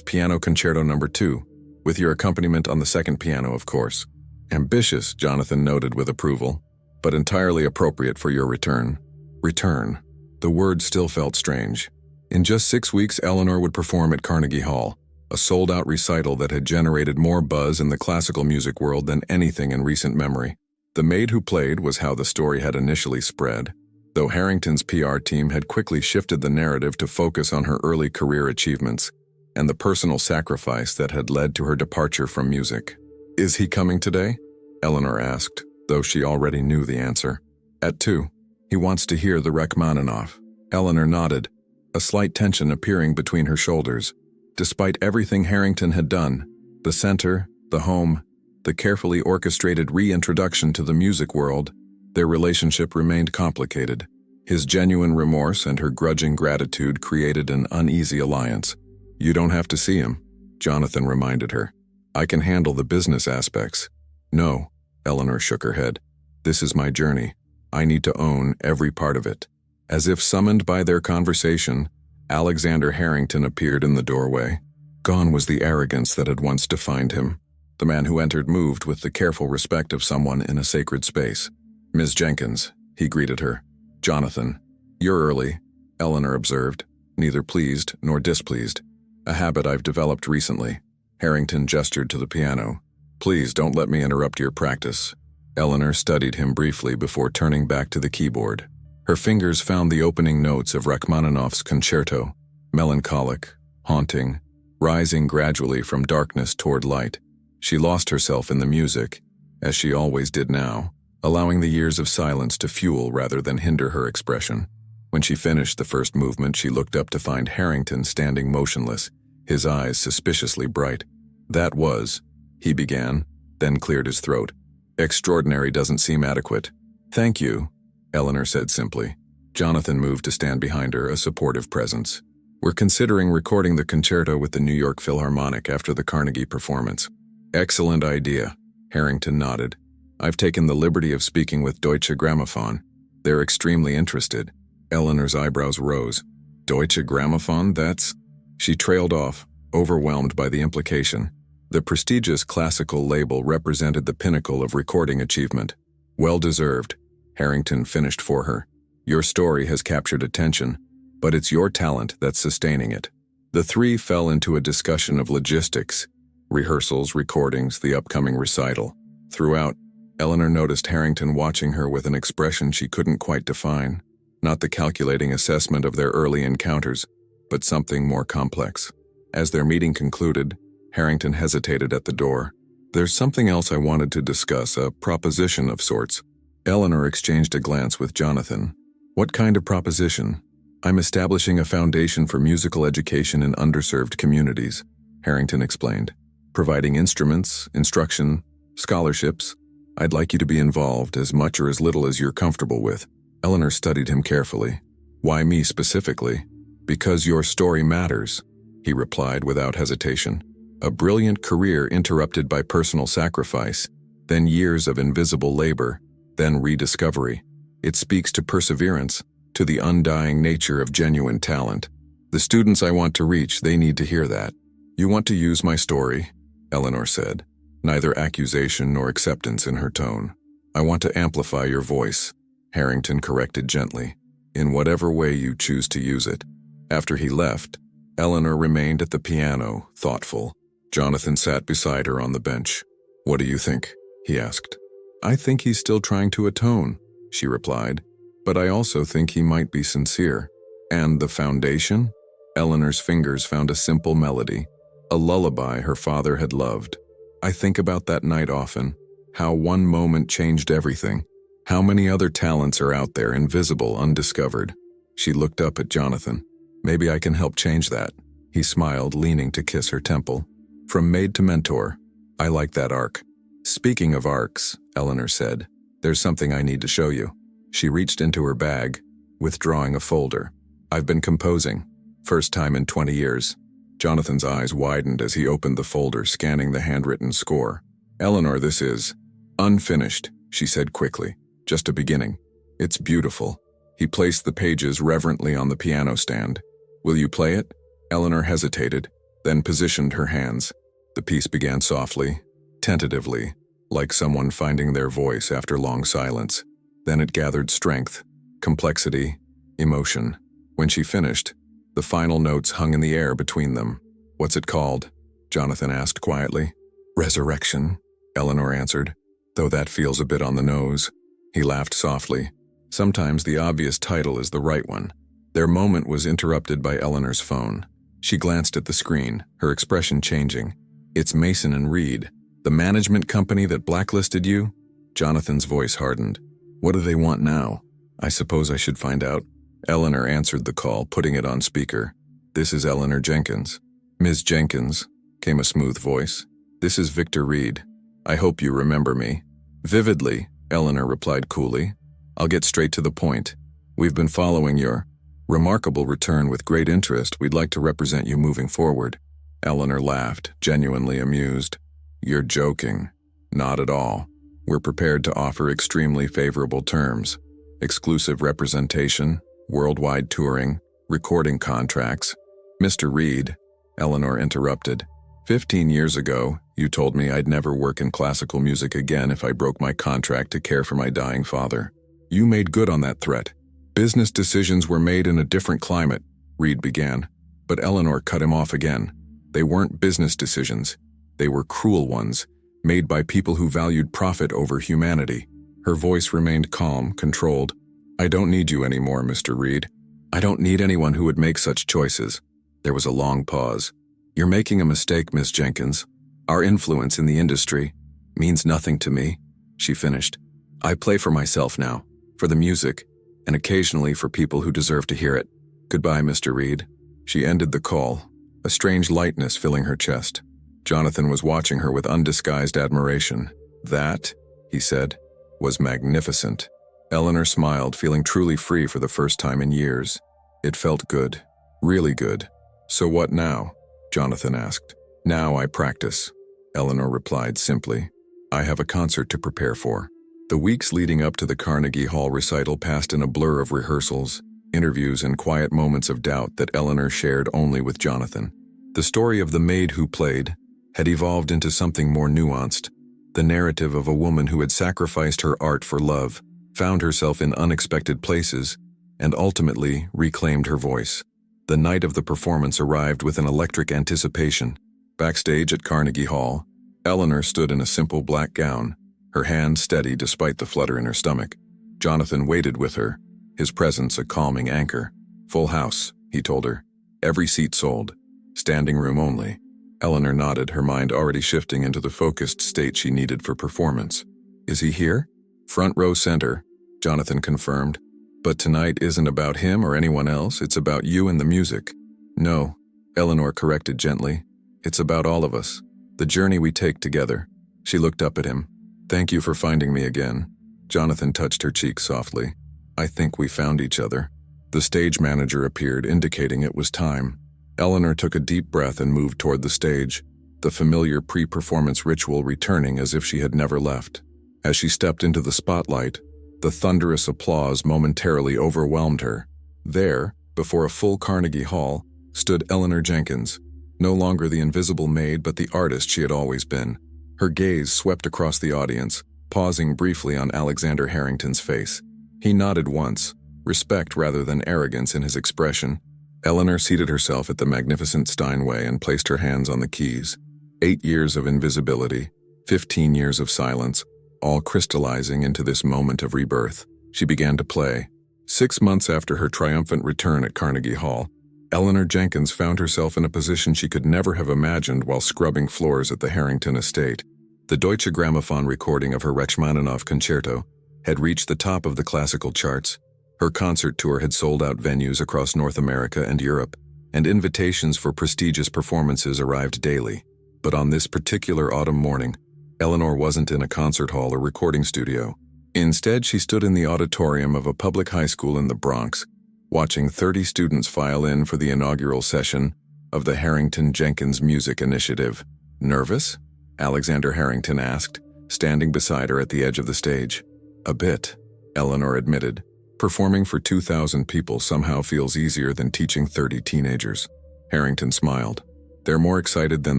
Piano Concerto No. 2, with your accompaniment on the second piano, of course. Ambitious, Jonathan noted with approval, but entirely appropriate for your return. Return. The word still felt strange. In just 6 weeks, Eleanor would perform at Carnegie Hall, a sold-out recital that had generated more buzz in the classical music world than anything in recent memory. The maid who played was how the story had initially spread, though Harrington's PR team had quickly shifted the narrative to focus on her early career achievements and the personal sacrifice that had led to her departure from music. "Is he coming today?" Eleanor asked, though she already knew the answer. "At 2. He wants to hear the Rachmaninoff." Eleanor nodded, a slight tension appearing between her shoulders. Despite everything Harrington had done, the center, the home, the carefully orchestrated reintroduction to the music world, their relationship remained complicated. His genuine remorse and her grudging gratitude created an uneasy alliance. "You don't have to see him," Jonathan reminded her. "I can handle the business aspects." "No," Eleanor shook her head. "This is my journey. I need to own every part of it." As if summoned by their conversation, Alexander Harrington appeared in the doorway. Gone was the arrogance that had once defined him. The man who entered moved with the careful respect of someone in a sacred space. "Ms. Jenkins," he greeted her. "Jonathan." "You're early," Eleanor observed, neither pleased nor displeased. "A habit I've developed recently." Harrington gestured to the piano. "Please don't let me interrupt your practice." Eleanor studied him briefly before turning back to the keyboard. Her fingers found the opening notes of Rachmaninoff's concerto, melancholic, haunting, rising gradually from darkness toward light. She lost herself in the music, as she always did now, allowing the years of silence to fuel rather than hinder her expression. When she finished the first movement, she looked up to find Harrington standing motionless, his eyes suspiciously bright. "That was," he began, then cleared his throat. "Extraordinary doesn't seem adequate." "Thank you," Eleanor said simply. Jonathan moved to stand behind her, a supportive presence. "We're considering recording the concerto with the New York Philharmonic after the Carnegie performance." "Excellent idea," Harrington nodded. "I've taken the liberty of speaking with Deutsche Grammophon. They're extremely interested." Eleanor's eyebrows rose. "Deutsche Grammophon, that's—" She trailed off, overwhelmed by the implication. The prestigious classical label represented the pinnacle of recording achievement. "Well-deserved," Harrington finished for her. "Your story has captured attention, but it's your talent that's sustaining it." The three fell into a discussion of logistics, rehearsals, recordings, the upcoming recital. Throughout, Eleanor noticed Harrington watching her with an expression she couldn't quite define, not the calculating assessment of their early encounters, but something more complex. As their meeting concluded, Harrington hesitated at the door. "There's something else I wanted to discuss, a proposition of sorts." Eleanor exchanged a glance with Jonathan. "What kind of proposition?" "I'm establishing a foundation for musical education in underserved communities," Harrington explained. "Providing instruments, instruction, scholarships. I'd like you to be involved, as much or as little as you're comfortable with." Eleanor studied him carefully. "Why me specifically?" "Because your story matters," he replied without hesitation. "A brilliant career interrupted by personal sacrifice, then years of invisible labor, then rediscovery. It speaks to perseverance, to the undying nature of genuine talent. The students I want to reach, they need to hear that." "You want to use my story," Eleanor said, neither accusation nor acceptance in her tone. "I want to amplify your voice," Harrington corrected gently, "in whatever way you choose to use it." After he left, Eleanor remained at the piano, thoughtful. Jonathan sat beside her on the bench. "What do you think?" he asked. "I think he's still trying to atone," she replied, "but I also think he might be sincere." "And the foundation?" Eleanor's fingers found a simple melody, a lullaby her father had loved. "I think about that night often, how one moment changed everything. How many other talents are out there, invisible, undiscovered?" She looked up at Jonathan. "Maybe I can help change that." He smiled, leaning to kiss her temple. "From maid to mentor. I like that arc." "Speaking of arcs," Eleanor said, "there's something I need to show you." She reached into her bag, withdrawing a folder. "I've been composing. First time in 20 years. Jonathan's eyes widened as he opened the folder, scanning the handwritten score. "Eleanor, this is unfinished," she said quickly. "Just a beginning. It's beautiful." He placed the pages reverently on the piano stand. "Will you play it?" Eleanor hesitated, then positioned her hands. The piece began softly, tentatively, like someone finding their voice after long silence. Then it gathered strength, complexity, emotion. When she finished, the final notes hung in the air between them. "What's it called?" Jonathan asked quietly. "Resurrection," Eleanor answered. though that feels a bit on the nose." He laughed softly. Sometimes the obvious title is the right one. Their moment was interrupted by Eleanor's phone. She glanced at the screen, her expression changing. "It's Mason and Reed, the management company that blacklisted you?" Jonathan's voice hardened. "What do they want now? I suppose I should find out." Eleanor answered the call, putting it on speaker. "This is Eleanor Jenkins." "Ms. Jenkins," came a smooth voice. "This is Victor Reed. I hope you remember me." "Vividly," Eleanor replied coolly. "I'll get straight to the point. We've been following your remarkable return with great interest. We'd like to represent you moving forward." Eleanor laughed, genuinely amused. "You're joking." "Not at all. We're prepared to offer extremely favorable terms. Exclusive representation, worldwide touring, recording contracts." "Mr. Reed," Eleanor interrupted. 15 years ago, you told me I'd never work in classical music again if I broke my contract to care for my dying father. You made good on that threat. Business decisions were made in a different climate," Reed began, but Eleanor cut him off again. "They weren't business decisions. They were cruel ones, made by people who valued profit over humanity." Her voice remained calm, controlled. "I don't need you anymore, Mr. Reed. I don't need anyone who would make such choices." There was a long pause. "You're making a mistake, Miss Jenkins. Our influence in the industry means nothing to me," she finished. "I play for myself now, for the music, and occasionally for people who deserve to hear it. Goodbye, Mr. Reed." She ended the call, a strange lightness filling her chest. Jonathan was watching her with undisguised admiration. "That," he said, "was magnificent." Eleanor smiled, feeling truly free for the first time in years. It felt good, really good. "So what now?" Jonathan asked. "Now I practice," Eleanor replied simply. "I have a concert to prepare for." The weeks leading up to the Carnegie Hall recital passed in a blur of rehearsals, interviews, and quiet moments of doubt that Eleanor shared only with Jonathan. The story of the maid who played had evolved into something more nuanced, the narrative of a woman who had sacrificed her art for love, found herself in unexpected places, and ultimately reclaimed her voice. The night of the performance arrived with an electric anticipation. Backstage at Carnegie Hall, Eleanor stood in a simple black gown, her hand steady despite the flutter in her stomach. Jonathan waited with her, his presence a calming anchor. "Full house," he told her. "Every seat sold. Standing room only." Eleanor nodded, her mind already shifting into the focused state she needed for performance. "Is he here?" "Front row center," Jonathan confirmed. "But tonight isn't about him or anyone else, it's about you and the music." "No," Eleanor corrected gently. "It's about all of us, the journey we take together." She looked up at him. "Thank you for finding me again." Jonathan touched her cheek softly. "I think we found each other." The stage manager appeared, indicating it was time. Eleanor took a deep breath and moved toward the stage, the familiar pre-performance ritual returning as if she had never left. As she stepped into the spotlight, the thunderous applause momentarily overwhelmed her. There, before a full Carnegie Hall, stood Eleanor Jenkins, no longer the invisible maid but the artist she had always been. Her gaze swept across the audience, pausing briefly on Alexander Harrington's face. He nodded once, respect rather than arrogance in his expression. Eleanor seated herself at the magnificent Steinway and placed her hands on the keys. 8 years of invisibility, 15 years of silence, all crystallizing into this moment of rebirth. She began to play. 6 months after her triumphant return at Carnegie Hall, Eleanor Jenkins found herself in a position she could never have imagined while scrubbing floors at the Harrington estate. The Deutsche Grammophon recording of her Rachmaninoff concerto had reached the top of the classical charts. Her concert tour had sold out venues across North America and Europe, and invitations for prestigious performances arrived daily. But on this particular autumn morning, Eleanor wasn't in a concert hall or recording studio. Instead, she stood in the auditorium of a public high school in the Bronx, watching 30 students file in for the inaugural session of the Harrington Jenkins Music Initiative. "Nervous?" Alexander Harrington asked, standing beside her at the edge of the stage. "A bit," Eleanor admitted. "Performing for 2,000 people somehow feels easier than teaching 30 teenagers." Harrington smiled. "They're more excited than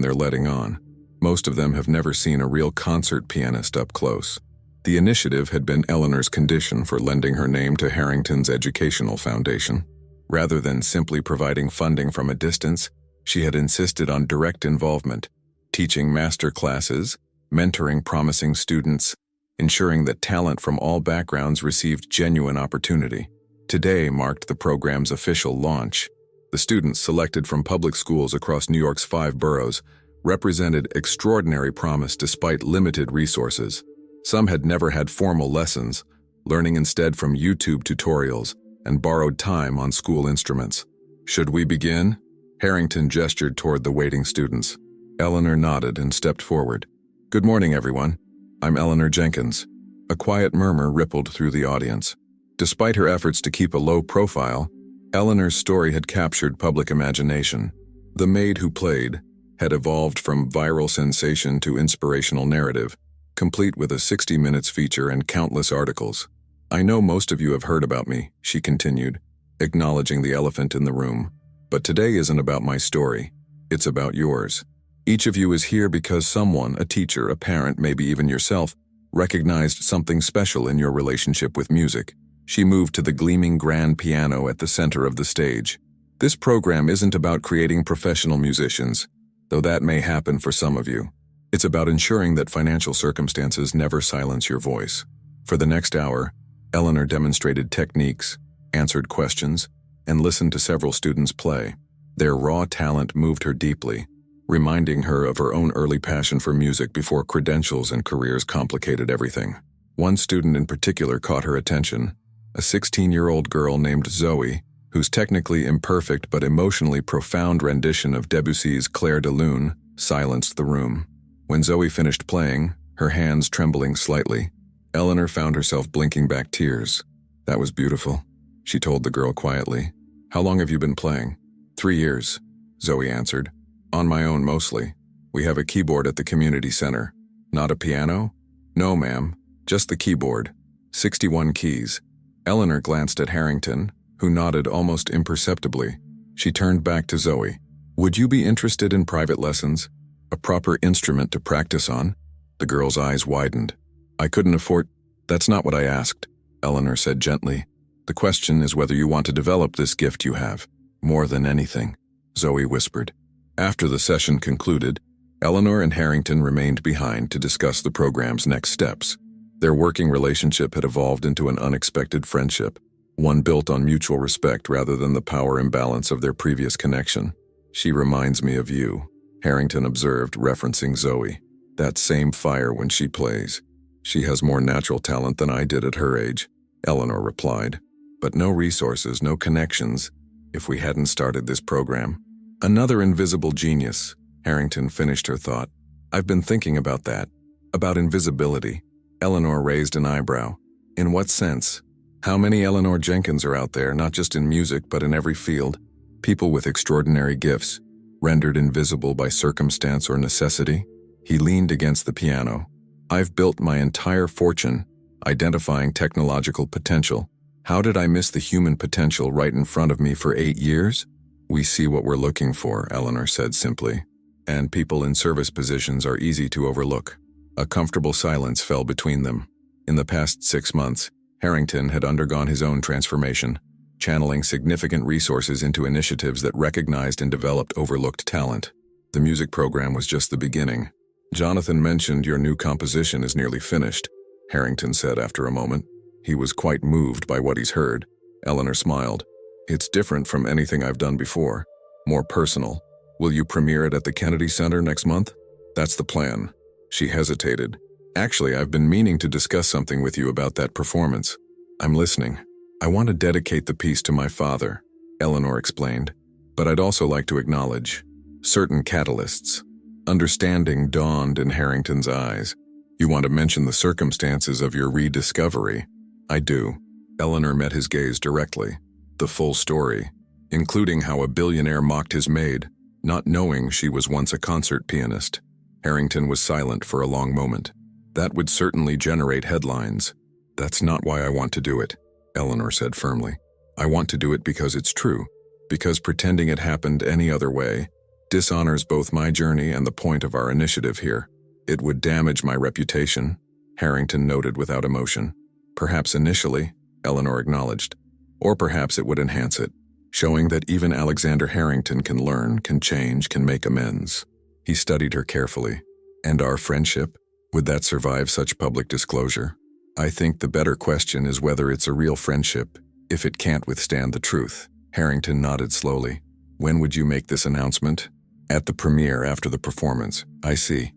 they're letting on. Most of them have never seen a real concert pianist up close." The initiative had been Eleanor's condition for lending her name to Harrington's educational foundation. Rather than simply providing funding from a distance, she had insisted on direct involvement, teaching master classes, mentoring promising students, ensuring that talent from all backgrounds received genuine opportunity. Today marked the program's official launch. The students selected from public schools across New York's 5 boroughs represented extraordinary promise despite limited resources. Some had never had formal lessons, learning instead from YouTube tutorials and borrowed time on school instruments. "Should we begin?" Harrington gestured toward the waiting students. Eleanor nodded and stepped forward. "Good morning, everyone. I'm Eleanor Jenkins." A quiet murmur rippled through the audience. Despite her efforts to keep a low profile, Eleanor's story had captured public imagination. The Maid Who Played had evolved from viral sensation to inspirational narrative, complete with a 60 minutes feature and countless articles. "I know most of you have heard about me," she continued, acknowledging the elephant in the room. "But today isn't about my story. It's about yours. Each of you is here because someone, a teacher, a parent, maybe even yourself, recognized something special in your relationship with music." She moved to the gleaming grand piano at the center of the stage. "This program isn't about creating professional musicians, though that may happen for some of you. It's about ensuring that financial circumstances never silence your voice." For the next hour, Eleanor demonstrated techniques, answered questions, and listened to several students play. Their raw talent moved her deeply, reminding her of her own early passion for music before credentials and careers complicated everything. One student in particular caught her attention, a 16-year-old girl named Zoe, whose technically imperfect but emotionally profound rendition of Debussy's Clair de Lune silenced the room. When Zoe finished playing, her hands trembling slightly, Eleanor found herself blinking back tears. "That was beautiful," she told the girl quietly. "How long have you been playing?" 3 years, Zoe answered. "On my own mostly. We have a keyboard at the community center." "Not a piano?" "No, ma'am, just the keyboard. 61 keys." Eleanor glanced at Harrington, who nodded almost imperceptibly. She turned back to Zoe. "Would you be interested in private lessons? A proper instrument to practice on?" The girl's eyes widened. "I couldn't afford—" "That's not what I asked," Eleanor said gently. "The question is whether you want to develop this gift you have. More than anything," Zoe whispered. After the session concluded, Eleanor and Harrington remained behind to discuss the program's next steps. Their working relationship had evolved into an unexpected friendship, one built on mutual respect rather than the power imbalance of their previous connection. "She reminds me of you," Harrington observed, referencing Zoe. "That same fire when she plays." "She has more natural talent than I did at her age," Eleanor replied. "But no resources, no connections, if we hadn't started this program." "Another invisible genius," Harrington finished her thought. "I've been thinking about that. About invisibility." Eleanor raised an eyebrow. "In what sense?" "How many Eleanor Jenkins are out there, not just in music but in every field? People with extraordinary gifts, rendered invisible by circumstance or necessity?" He leaned against the piano. "I've built my entire fortune identifying technological potential. How did I miss the human potential right in front of me for 8 years?" "We see what we're looking for," Eleanor said simply. "And people in service positions are easy to overlook." A comfortable silence fell between them. In the past 6 months, Harrington had undergone his own transformation, channeling significant resources into initiatives that recognized and developed overlooked talent. The music program was just the beginning. "Jonathan mentioned your new composition is nearly finished," Harrington said after a moment. He was quite moved by what he's heard. Eleanor smiled. "It's different from anything I've done before. More personal. Will you premiere it at the Kennedy Center next month?" "That's the plan." She hesitated. "Actually, I've been meaning to discuss something with you about that performance." "I'm listening." "I want to dedicate the piece to my father," Eleanor explained. "But I'd also like to acknowledge certain catalysts." Understanding dawned in Harrington's eyes. "You want to mention the circumstances of your rediscovery?" "I do." Eleanor met his gaze directly. "The full story, including how a billionaire mocked his maid, not knowing she was once a concert pianist." Harrington was silent for a long moment. "That would certainly generate headlines." "That's not why I want to do it," Eleanor said firmly. "I want to do it because it's true, because pretending it happened any other way dishonors both my journey and the point of our initiative here. It would damage my reputation," Harrington noted without emotion. "Perhaps initially," Eleanor acknowledged. "Or perhaps it would enhance it, showing that even Alexander Harrington can learn, can change, can make amends." He studied her carefully. "And our friendship?" Would that survive such public disclosure? I think the better question is whether it's a real friendship, if it can't withstand the truth. Harrington nodded slowly. When would you make this announcement? At the premiere after the performance. I see.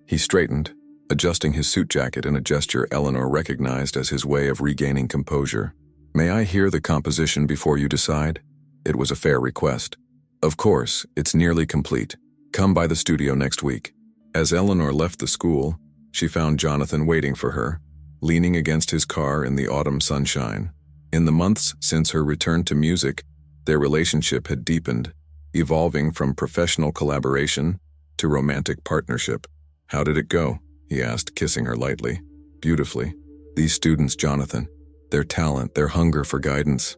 He straightened, adjusting his suit jacket in a gesture Eleanor recognized as his way of regaining composure. May I hear the composition before you decide? It was a fair request. Of course, it's nearly complete. Come by the studio next week. As Eleanor left the school, she found Jonathan waiting for her, leaning against his car in the autumn sunshine. In the months since her return to music, their relationship had deepened, evolving from professional collaboration to romantic partnership. How did it go? He asked, kissing her lightly. Beautifully. These students, Jonathan, their talent, their hunger for guidance.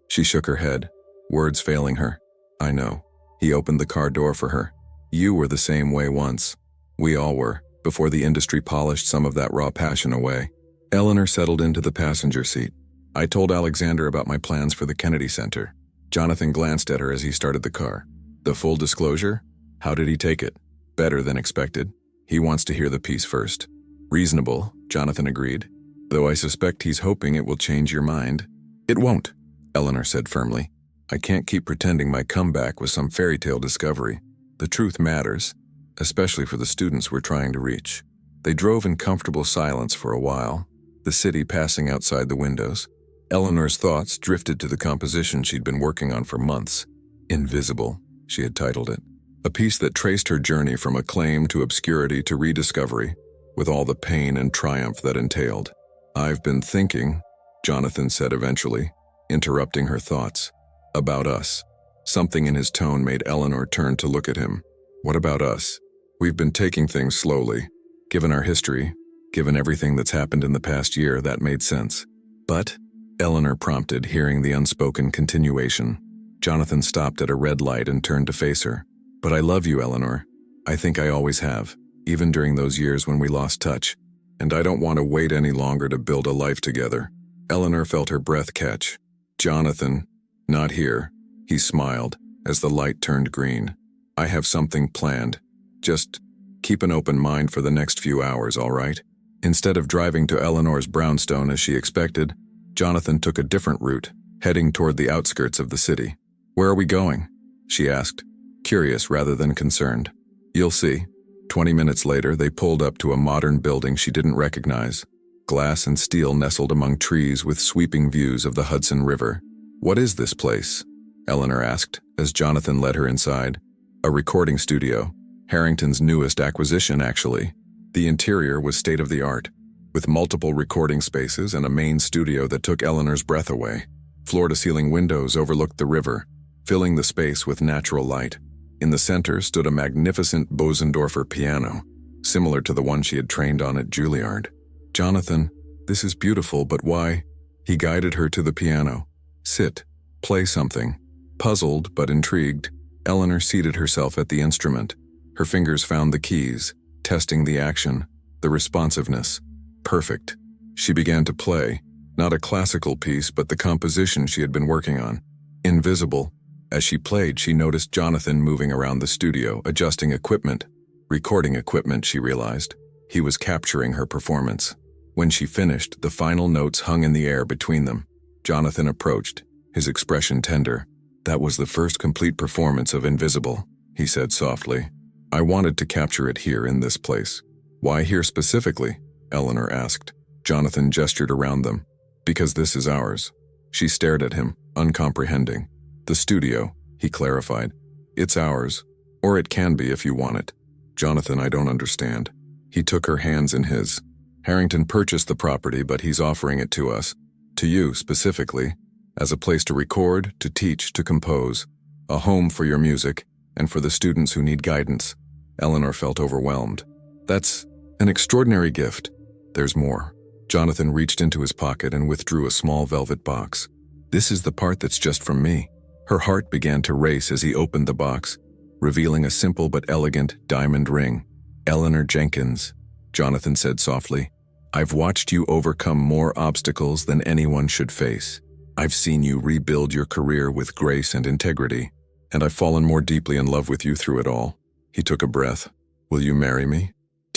She shook her head, words failing her. I know. He opened the car door for her. You were the same way once. We all were, before the industry polished some of that raw passion away. Eleanor settled into the passenger seat. I told Alexander about my plans for the Kennedy Center. Jonathan glanced at her as he started the car. The full disclosure? How did he take it? Better than expected. He wants to hear the piece first. Reasonable, Jonathan agreed, though I suspect he's hoping it will change your mind. It won't, Eleanor said firmly. I can't keep pretending my comeback was some fairy tale discovery. The truth matters, especially for the students we're trying to reach. They drove in comfortable silence for a while, the city passing outside the windows. Eleanor's thoughts drifted to the composition she'd been working on for months. Invisible, she had titled it. A piece that traced her journey from acclaim to obscurity to rediscovery, with all the pain and triumph that entailed. I've been thinking, Jonathan said eventually, interrupting her thoughts. About us. Something in his tone made Eleanor turn to look at him. What about us? We've been taking things slowly. Given our history, given everything that's happened in the past year, that made sense. But, Eleanor prompted, hearing the unspoken continuation. Jonathan stopped at a red light and turned to face her. But I love you, Eleanor. I think I always have, even during those years when we lost touch. And I don't want to wait any longer to build a life together. Eleanor felt her breath catch. Jonathan, not here. He smiled as the light turned green. I have something planned. Just keep an open mind for the next few hours, all right? Instead of driving to Eleanor's brownstone as she expected, Jonathan took a different route, heading toward the outskirts of the city. Where are we going? She asked, curious rather than concerned. You'll see. 20 minutes later, they pulled up to a modern building she didn't recognize. Glass and steel nestled among trees with sweeping views of the Hudson River. What is this place? Eleanor asked, as Jonathan led her inside. A recording studio. Harrington's newest acquisition, actually. The interior was state-of-the-art, with multiple recording spaces and a main studio that took Eleanor's breath away. Floor-to-ceiling windows overlooked the river, filling the space with natural light. In the center stood a magnificent Bosendorfer piano, similar to the one she had trained on at Juilliard. Jonathan, this is beautiful, but why? He guided her to the piano. Sit. Play something. Puzzled but intrigued, Eleanor seated herself at the instrument. Her fingers found the keys, testing the action, the responsiveness. Perfect. She began to play, not a classical piece, but the composition she had been working on. Invisible. As she played, she noticed Jonathan moving around the studio, adjusting equipment. Recording equipment, she realized. He was capturing her performance. When she finished, the final notes hung in the air between them. Jonathan approached, his expression tender. That was the first complete performance of Invisible, he said softly. I wanted to capture it here in this place. Why here specifically? Eleanor asked. Jonathan gestured around them. Because this is ours. She stared at him, uncomprehending. The studio, he clarified. It's ours, or it can be if you want it. Jonathan, I don't understand. He took her hands in his. Harrington purchased the property, but he's offering it to us. To you, specifically. As a place to record, to teach, to compose. A home for your music, and for the students who need guidance. Eleanor felt overwhelmed. That's an extraordinary gift. There's more. Jonathan reached into his pocket and withdrew a small velvet box. This is the part that's just from me. Her heart began to race as he opened the box, revealing a simple but elegant diamond ring. Eleanor Jenkins, Jonathan said softly. I've watched you overcome more obstacles than anyone should face. I've seen you rebuild your career with grace and integrity, and I've fallen more deeply in love with you through it all. He took a breath. Will you marry me?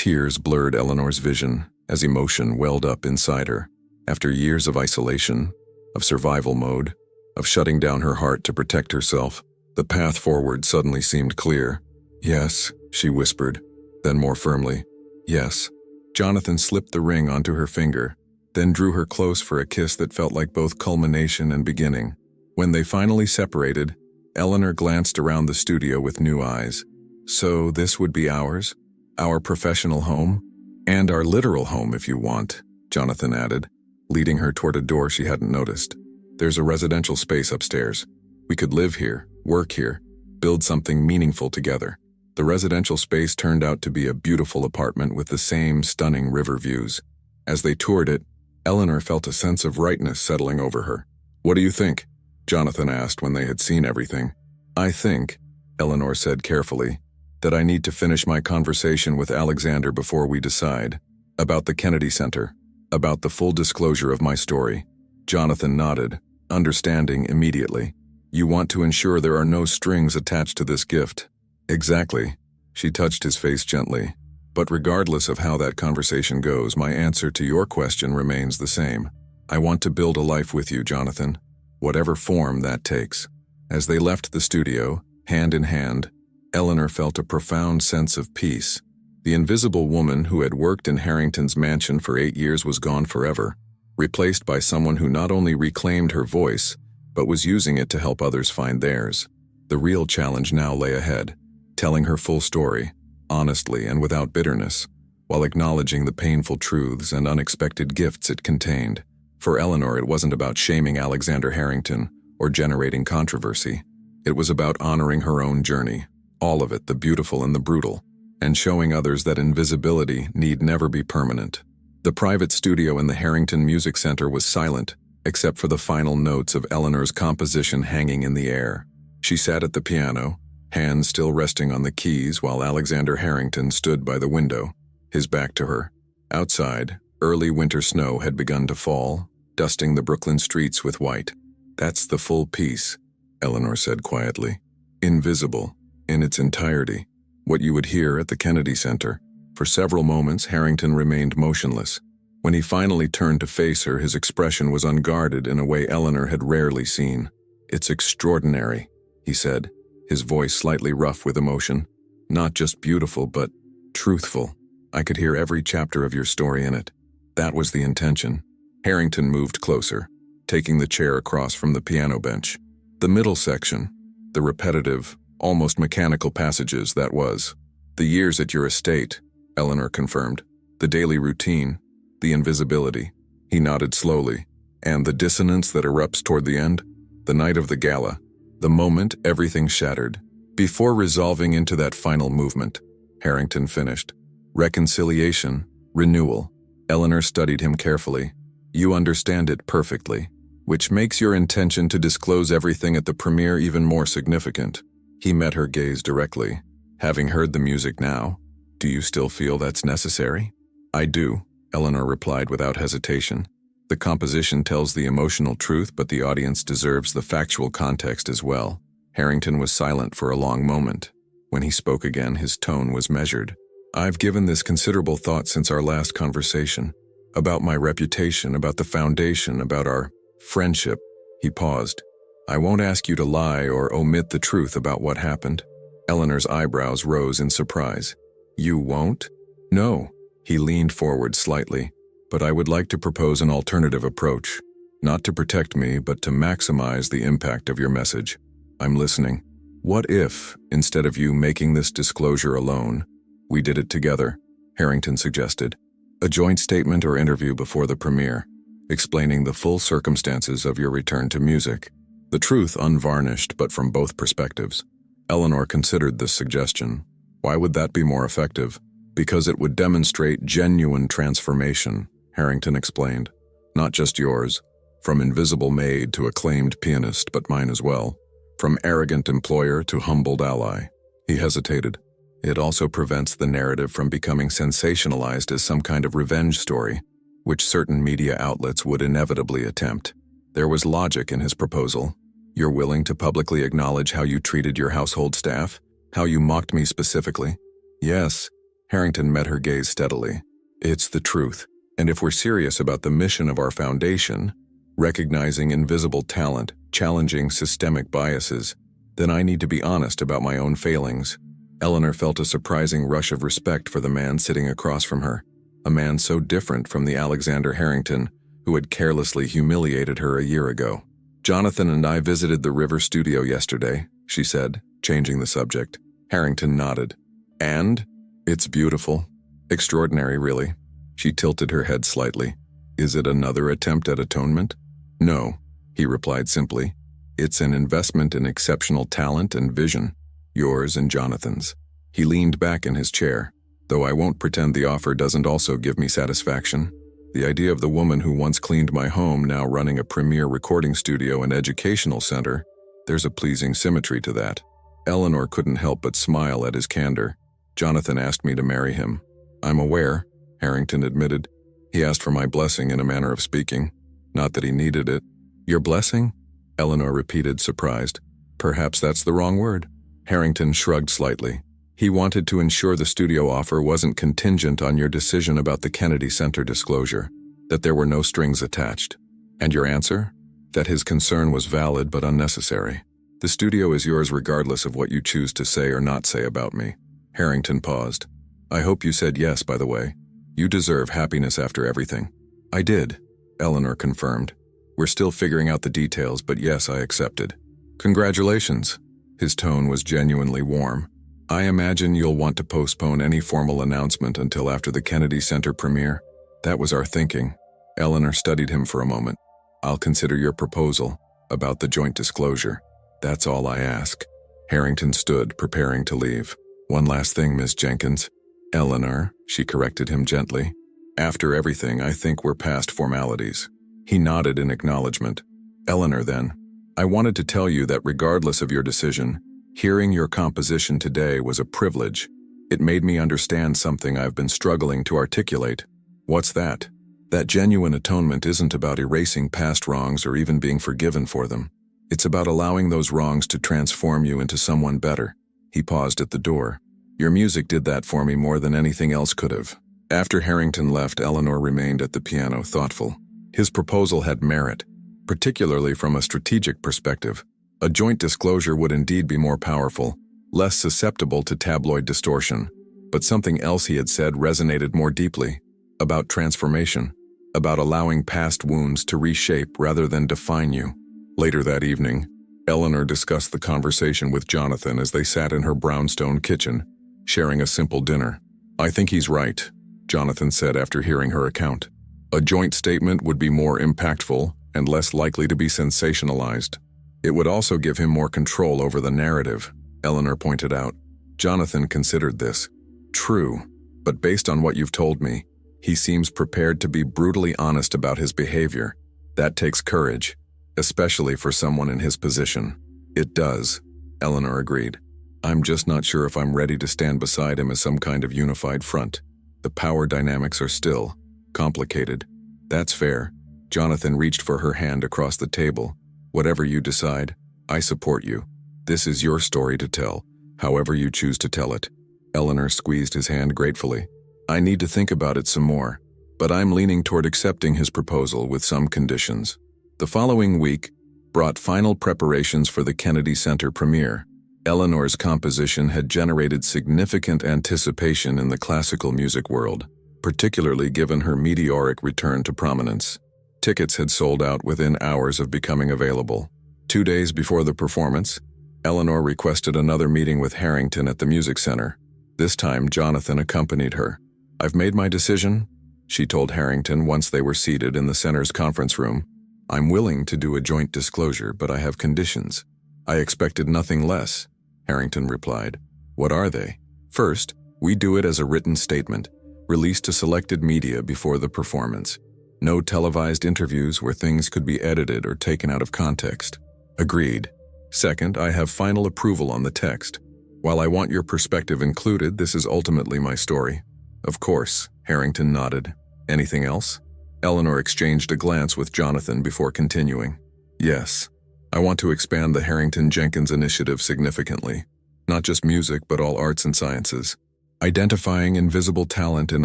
Tears blurred Eleanor's vision as emotion welled up inside her. After years of isolation, of survival mode, of shutting down her heart to protect herself, the path forward suddenly seemed clear. "Yes," she whispered, then more firmly, "Yes." Jonathan slipped the ring onto her finger, then drew her close for a kiss that felt like both culmination and beginning. When they finally separated, Eleanor glanced around the studio with new eyes. "So this would be ours? Our professional home? And our literal home if you want," Jonathan added, leading her toward a door she hadn't noticed. "There's a residential space upstairs. We could live here, work here, build something meaningful together." The residential space turned out to be a beautiful apartment with the same stunning river views. As they toured it, Eleanor felt a sense of rightness settling over her. "What do you think?" Jonathan asked when they had seen everything. "I think," Eleanor said carefully, "that I need to finish my conversation with Alexander before we decide. About the Kennedy Center, about the full disclosure of my story." Jonathan nodded, understanding immediately. "You want to ensure there are no strings attached to this gift." "Exactly." She touched his face gently. "But regardless of how that conversation goes, my answer to your question remains the same. I want to build a life with you, Jonathan, whatever form that takes." As they left the studio, hand in hand, Eleanor felt a profound sense of peace. The invisible woman who had worked in Harrington's mansion for 8 years was gone forever, replaced by someone who not only reclaimed her voice, but was using it to help others find theirs. The real challenge now lay ahead, telling her full story, honestly and without bitterness, while acknowledging the painful truths and unexpected gifts it contained. For Eleanor, it wasn't about shaming Alexander Harrington or generating controversy. It was about honoring her own journey, all of it, the beautiful and the brutal, and showing others that invisibility need never be permanent. The private studio in the Harrington Music Center was silent, except for the final notes of Eleanor's composition hanging in the air. She sat at the piano, hands still resting on the keys, while Alexander Harrington stood by the window, his back to her. Outside, early winter snow had begun to fall, dusting the Brooklyn streets with white. "That's the full piece," Eleanor said quietly. "Invisible, in its entirety, what you would hear at the Kennedy Center." For several moments, Harrington remained motionless. When he finally turned to face her, his expression was unguarded in a way Eleanor had rarely seen. "It's extraordinary," he said, his voice slightly rough with emotion. "Not just beautiful, but truthful. I could hear every chapter of your story in it. That was the intention." Harrington moved closer, taking the chair across from the piano bench. "The middle section, the repetitive, almost mechanical passages, that was. The years at your estate," Eleanor confirmed. "The daily routine, the invisibility." He nodded slowly. "And the dissonance that erupts toward the end? The night of the gala. The moment everything shattered. Before resolving into that final movement," Harrington finished. "Reconciliation, renewal." Eleanor studied him carefully. "You understand it perfectly, which makes your intention to disclose everything at the premiere even more significant." He met her gaze directly. "Having heard the music now, do you still feel that's necessary?" "I do," Eleanor replied without hesitation. "The composition tells the emotional truth, but the audience deserves the factual context as well." Harrington was silent for a long moment. When he spoke again, his tone was measured. "I've given this considerable thought since our last conversation. About my reputation, about the foundation, about our friendship." He paused. "I won't ask you to lie or omit the truth about what happened." Eleanor's eyebrows rose in surprise. "You won't?" "No." He leaned forward slightly. "But I would like to propose an alternative approach. Not to protect me, but to maximize the impact of your message. I'm listening. What if, instead of you making this disclosure alone, we did it together?" Harrington suggested. "A joint statement or interview before the premiere, explaining the full circumstances of your return to music. The truth unvarnished, but from both perspectives." Eleanor considered this suggestion. "Why would that be more effective?" "Because it would demonstrate genuine transformation," Harrington explained. "Not just yours. From invisible maid to acclaimed pianist, but mine as well. From arrogant employer to humbled ally." He hesitated. "It also prevents the narrative from becoming sensationalized as some kind of revenge story, which certain media outlets would inevitably attempt." There was logic in his proposal. "You're willing to publicly acknowledge how you treated your household staff? How you mocked me specifically?" "Yes." Harrington met her gaze steadily. It's the truth. And if we're serious about the mission of our foundation, recognizing invisible talent, challenging systemic biases, then I need to be honest about my own failings. Eleanor felt a surprising rush of respect for the man sitting across from her, a man so different from the Alexander Harrington who had carelessly humiliated her a year ago. Jonathan and I visited the River Studio yesterday, she said, changing the subject. Harrington nodded. And? It's beautiful. Extraordinary, really. She tilted her head slightly. Is it another attempt at atonement? No, he replied simply. It's an investment in exceptional talent and vision, yours and Jonathan's. He leaned back in his chair. Though I won't pretend the offer doesn't also give me satisfaction. The idea of the woman who once cleaned my home now running a premier recording studio and educational center, there's a pleasing symmetry to that. Eleanor couldn't help but smile at his candor. Jonathan asked me to marry him. I'm aware, Harrington admitted. He asked for my blessing in a manner of speaking. Not that he needed it. Your blessing? Eleanor repeated, surprised. Perhaps that's the wrong word. Harrington shrugged slightly. He wanted to ensure the studio offer wasn't contingent on your decision about the Kennedy Center disclosure, that there were no strings attached. And your answer? That his concern was valid but unnecessary. The studio is yours regardless of what you choose to say or not say about me. Harrington paused. I hope you said yes, by the way. You deserve happiness after everything. I did, Eleanor confirmed. We're still figuring out the details, but yes, I accepted. Congratulations. His tone was genuinely warm. I imagine you'll want to postpone any formal announcement until after the Kennedy Center premiere. That was our thinking. Eleanor studied him for a moment. I'll consider your proposal about the joint disclosure. That's all I ask. Harrington stood, preparing to leave. One last thing, Miss Jenkins. Eleanor, she corrected him gently. After everything, I think we're past formalities. He nodded in acknowledgement. Eleanor, then. I wanted to tell you that regardless of your decision, hearing your composition today was a privilege. It made me understand something I've been struggling to articulate. What's that? That genuine atonement isn't about erasing past wrongs or even being forgiven for them. It's about allowing those wrongs to transform you into someone better. He paused at the door. Your music did that for me more than anything else could have. After Harrington left, Eleanor remained at the piano, thoughtful. His proposal had merit, particularly from a strategic perspective. A joint disclosure would indeed be more powerful, less susceptible to tabloid distortion. But something else he had said resonated more deeply. About transformation. About allowing past wounds to reshape rather than define you. Later that evening, Eleanor discussed the conversation with Jonathan as they sat in her brownstone kitchen, sharing a simple dinner. I think he's right, Jonathan said after hearing her account. A joint statement would be more impactful and less likely to be sensationalized. It would also give him more control over the narrative, Eleanor pointed out. Jonathan considered this. True, but based on what you've told me, he seems prepared to be brutally honest about his behavior. That takes courage, especially for someone in his position. It does, Eleanor agreed. I'm just not sure if I'm ready to stand beside him as some kind of unified front. The power dynamics are still complicated. That's fair. Jonathan reached for her hand across the table. Whatever you decide, I support you. This is your story to tell, however you choose to tell it. Eleanor squeezed his hand gratefully. I need to think about it some more, but I'm leaning toward accepting his proposal with some conditions. The following week brought final preparations for the Kennedy Center premiere. Eleanor's composition had generated significant anticipation in the classical music world, particularly given her meteoric return to prominence. Tickets had sold out within hours of becoming available. 2 days before the performance, Eleanor requested another meeting with Harrington at the Music Center. This time, Jonathan accompanied her. I've made my decision, she told Harrington once they were seated in the center's conference room. I'm willing to do a joint disclosure, but I have conditions. I expected nothing less, Harrington replied. What are they? First, we do it as a written statement, released to selected media before the performance. No televised interviews where things could be edited or taken out of context. Agreed. Second, I have final approval on the text. While I want your perspective included, this is ultimately my story. Of course, Harrington nodded. Anything else? Eleanor exchanged a glance with Jonathan before continuing. Yes. I want to expand the Harrington Jenkins initiative significantly. Not just music, but all arts and sciences. identifying invisible talent in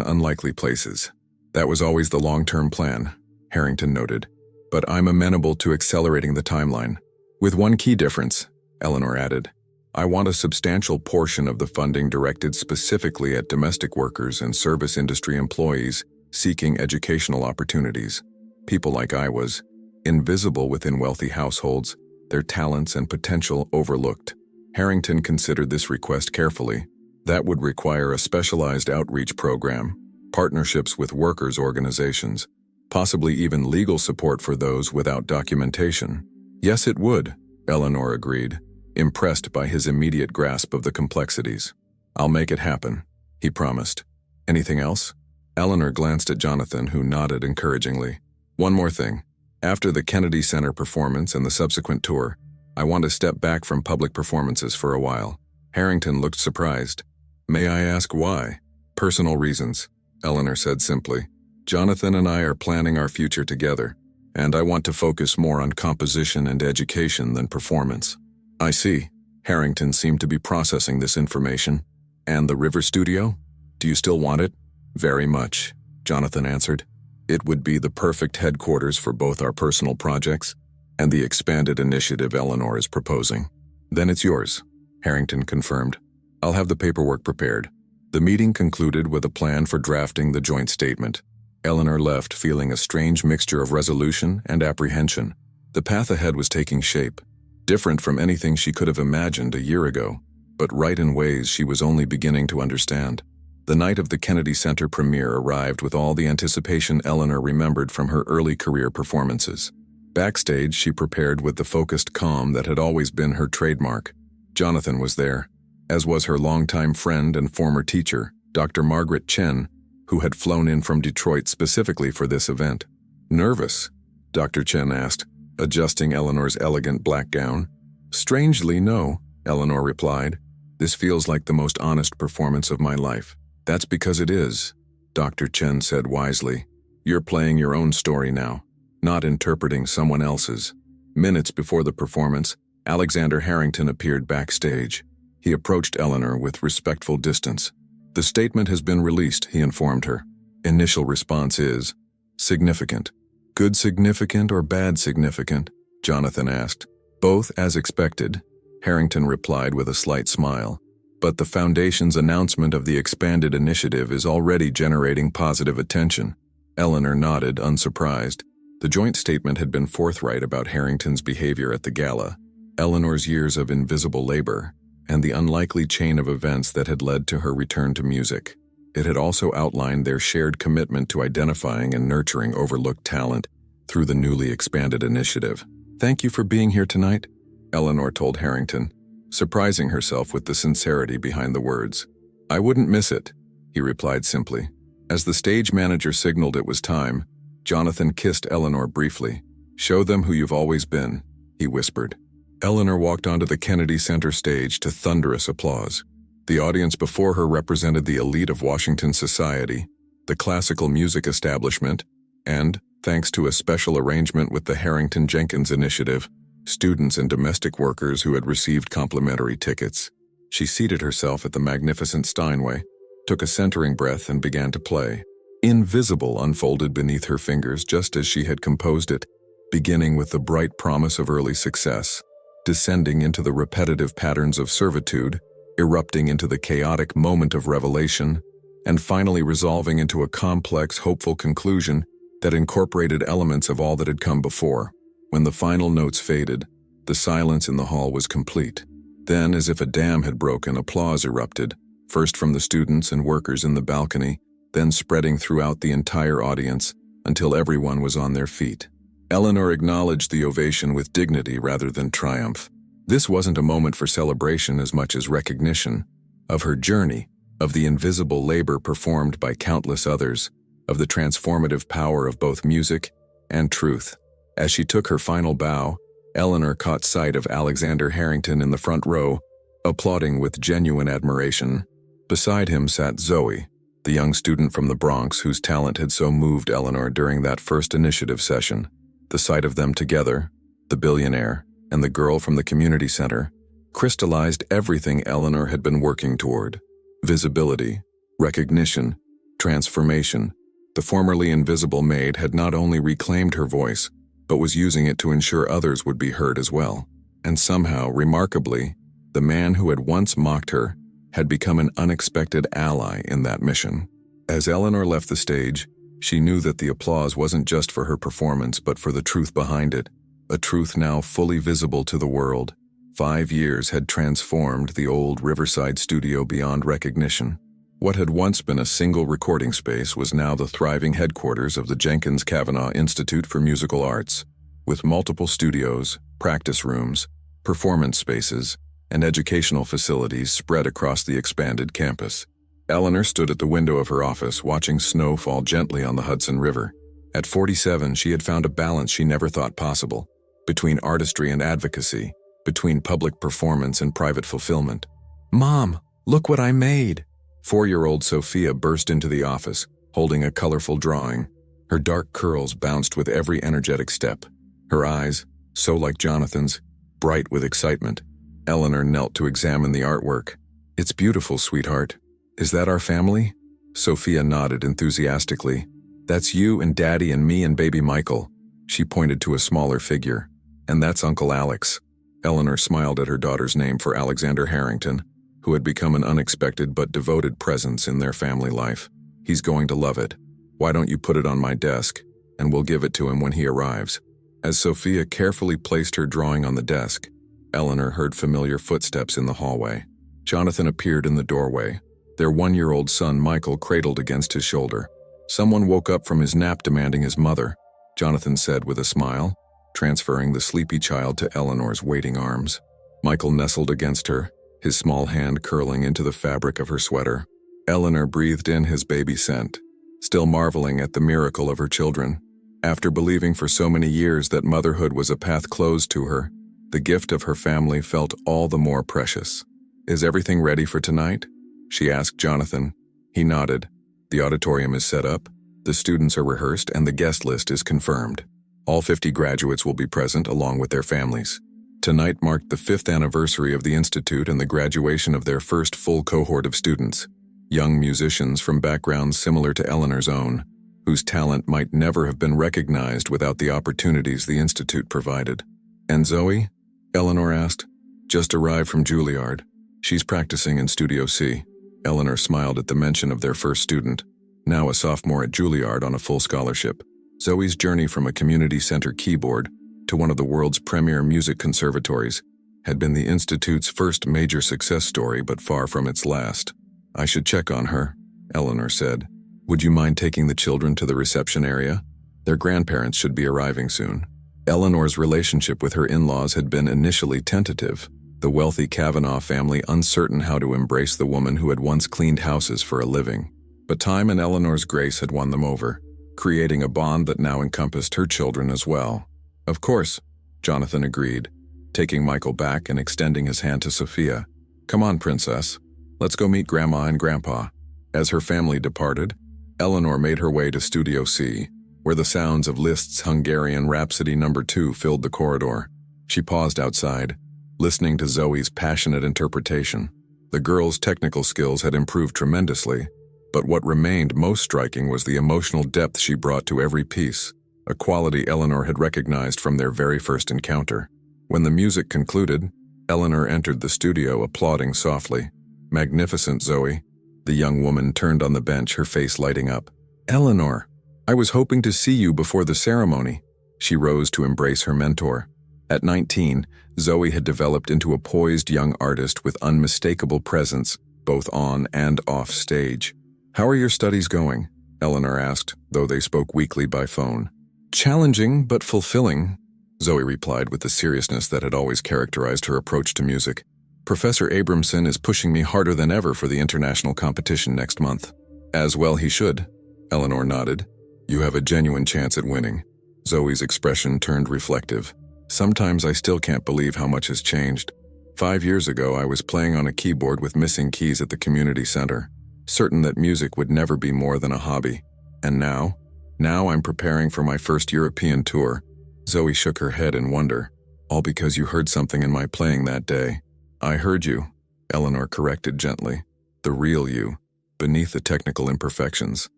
unlikely places. That was always the long-term plan, Harrington noted. But I'm amenable to accelerating the timeline. With one key difference, Eleanor added. I want a substantial portion of the funding directed specifically at domestic workers and service industry employees seeking educational opportunities. People like I was, invisible within wealthy households, their talents and potential overlooked. Harrington considered this request carefully. That would require a specialized outreach program, partnerships with workers' organizations, possibly even legal support for those without documentation. Yes, it would, Eleanor agreed, impressed by his immediate grasp of the complexities. I'll make it happen, he promised. Anything else? Eleanor glanced at Jonathan, who nodded encouragingly. One more thing. After the Kennedy Center performance and the subsequent tour, I want to step back from public performances for a while. Harrington looked surprised. May I ask why? Personal reasons, Eleanor said simply. Jonathan and I are planning our future together, and I want to focus more on composition and education than performance. I see. Harrington seemed to be processing this information. And the River Studio? Do you still want it? Very much, Jonathan answered. It would be the perfect headquarters for both our personal projects and the expanded initiative Eleanor is proposing. Then it's yours, Harrington confirmed. I'll have the paperwork prepared. The meeting concluded with a plan for drafting the joint statement. Eleanor left feeling a strange mixture of resolution and apprehension. The path ahead was taking shape, different from anything she could have imagined a year ago, but right in ways she was only beginning to understand. The night of the Kennedy Center premiere arrived with all the anticipation Eleanor remembered from her early career performances. Backstage, she prepared with the focused calm that had always been her trademark. Jonathan was there, as was her longtime friend and former teacher, Dr. Margaret Chen, who had flown in from Detroit specifically for this event. Nervous? Dr. Chen asked, adjusting Eleanor's elegant black gown. Strangely, no, Eleanor replied. This feels like the most honest performance of my life. That's because it is, Dr. Chen said wisely. You're playing your own story now, not interpreting someone else's. Minutes before the performance, Alexander Harrington appeared backstage. He approached Eleanor with respectful distance. The statement has been released, he informed her. Initial response is significant. Good significant or bad significant? Jonathan asked. Both as expected, Harrington replied with a slight smile. But the Foundation's announcement of the expanded initiative is already generating positive attention. Eleanor nodded, unsurprised. The joint statement had been forthright about Harrington's behavior at the gala, Eleanor's years of invisible labor, and the unlikely chain of events that had led to her return to music. It had also outlined their shared commitment to identifying and nurturing overlooked talent through the newly expanded initiative. Thank you for being here tonight, Eleanor told Harrington, surprising herself with the sincerity behind the words. I wouldn't miss it, he replied simply. As the stage manager signaled it was time, Jonathan kissed Eleanor briefly. Show them who you've always been, he whispered. Eleanor walked onto the Kennedy Center stage to thunderous applause. The audience before her represented the elite of Washington society, the classical music establishment, and, thanks to a special arrangement with the Harrington Jenkins Initiative, students and domestic workers who had received complimentary tickets. She seated herself at the magnificent Steinway, took a centering breath and began to play. Invisible unfolded beneath her fingers just as she had composed it, beginning with the bright promise of early success, descending into the repetitive patterns of servitude, erupting into the chaotic moment of revelation, and finally resolving into a complex, hopeful conclusion that incorporated elements of all that had come before. When the final notes faded, the silence in the hall was complete. Then, as if a dam had broken, applause erupted, first from the students and workers in the balcony, then spreading throughout the entire audience until everyone was on their feet. Eleanor acknowledged the ovation with dignity rather than triumph. This wasn't a moment for celebration as much as recognition of her journey, of the invisible labor performed by countless others, of the transformative power of both music and truth. As she took her final bow, Eleanor caught sight of Alexander Harrington in the front row, applauding with genuine admiration. Beside him sat Zoe, the young student from the Bronx whose talent had so moved Eleanor during that first initiative session. The sight of them together, the billionaire and the girl from the community center, crystallized everything Eleanor had been working toward. Visibility, recognition, transformation. The formerly invisible maid had not only reclaimed her voice, but was using it to ensure others would be heard as well. And somehow, remarkably, the man who had once mocked her had become an unexpected ally in that mission. As Eleanor left the stage, she knew that the applause wasn't just for her performance but for the truth behind it, a truth now fully visible to the world. 5 years had transformed the old Riverside studio beyond recognition. What had once been a single recording space was now the thriving headquarters of the Jenkins Kavanaugh Institute for Musical Arts, with multiple studios, practice rooms, performance spaces, and educational facilities spread across the expanded campus. Eleanor stood at the window of her office watching snow fall gently on the Hudson River. At 47, she had found a balance she never thought possible, between artistry and advocacy, between public performance and private fulfillment. "Mom, look what I made!" 4-year-old Sophia burst into the office, holding a colorful drawing. Her dark curls bounced with every energetic step. Her eyes, so like Jonathan's, bright with excitement. Eleanor knelt to examine the artwork. "It's beautiful, sweetheart. Is that our family?" Sophia nodded enthusiastically. "That's you and Daddy and me and baby Michael." She pointed to a smaller figure. "And that's Uncle Alex." Eleanor smiled at her daughter's name for Alexander Harrington, who had become an unexpected but devoted presence in their family life. "He's going to love it. Why don't you put it on my desk, and we'll give it to him when he arrives." As Sophia carefully placed her drawing on the desk, Eleanor heard familiar footsteps in the hallway. Jonathan appeared in the doorway, their 1-year-old son Michael cradled against his shoulder. "Someone woke up from his nap demanding his mother," Jonathan said with a smile, transferring the sleepy child to Eleanor's waiting arms. Michael nestled against her, his small hand curling into the fabric of her sweater. Eleanor breathed in his baby scent, still marveling at the miracle of her children. After believing for so many years that motherhood was a path closed to her, the gift of her family felt all the more precious. "Is everything ready for tonight?" she asked Jonathan. He nodded. "The auditorium is set up, the students are rehearsed, and the guest list is confirmed. All 50 graduates will be present along with their families." Tonight marked the 5th anniversary of the Institute and the graduation of their first full cohort of students, young musicians from backgrounds similar to Eleanor's own, whose talent might never have been recognized without the opportunities the Institute provided. "And Zoe?" Eleanor asked. "Just arrived from Juilliard. She's practicing in Studio C." Eleanor smiled at the mention of their first student, now a sophomore at Juilliard on a full scholarship. Zoe's journey from a community center keyboard to one of the world's premier music conservatories had been the Institute's first major success story, but far from its last. "I should check on her," Eleanor said. "Would you mind taking the children to the reception area? Their grandparents should be arriving soon." Eleanor's relationship with her in-laws had been initially tentative, the wealthy Kavanaugh family uncertain how to embrace the woman who had once cleaned houses for a living. But time and Eleanor's grace had won them over, creating a bond that now encompassed her children as well. "Of course," Jonathan agreed, taking Michael back and extending his hand to Sophia. "Come on, princess. Let's go meet Grandma and Grandpa." As her family departed, Eleanor made her way to Studio C, where the sounds of Liszt's Hungarian Rhapsody No. 2 filled the corridor. She paused outside, listening to Zoe's passionate interpretation. The girl's technical skills had improved tremendously, but what remained most striking was the emotional depth she brought to every piece, a quality Eleanor had recognized from their very first encounter. When the music concluded, Eleanor entered the studio applauding softly. "Magnificent, Zoe." The young woman turned on the bench, her face lighting up. "Eleanor, I was hoping to see you before the ceremony." She rose to embrace her mentor. At 19, Zoe had developed into a poised young artist with unmistakable presence, both on and off stage. "How are your studies going?" Eleanor asked, though they spoke weekly by phone. "Challenging, but fulfilling," Zoe replied with the seriousness that had always characterized her approach to music. "Professor Abramson is pushing me harder than ever for the international competition next month." "As well he should," Eleanor nodded. "You have a genuine chance at winning." Zoe's expression turned reflective. "Sometimes I still can't believe how much has changed. 5 years ago, I was playing on a keyboard with missing keys at the community center, certain that music would never be more than a hobby. And now I'm preparing for my first European tour." Zoe shook her head in wonder. "All because you heard something in my playing that day." "I heard you," Eleanor corrected gently. The real you, beneath the technical imperfections.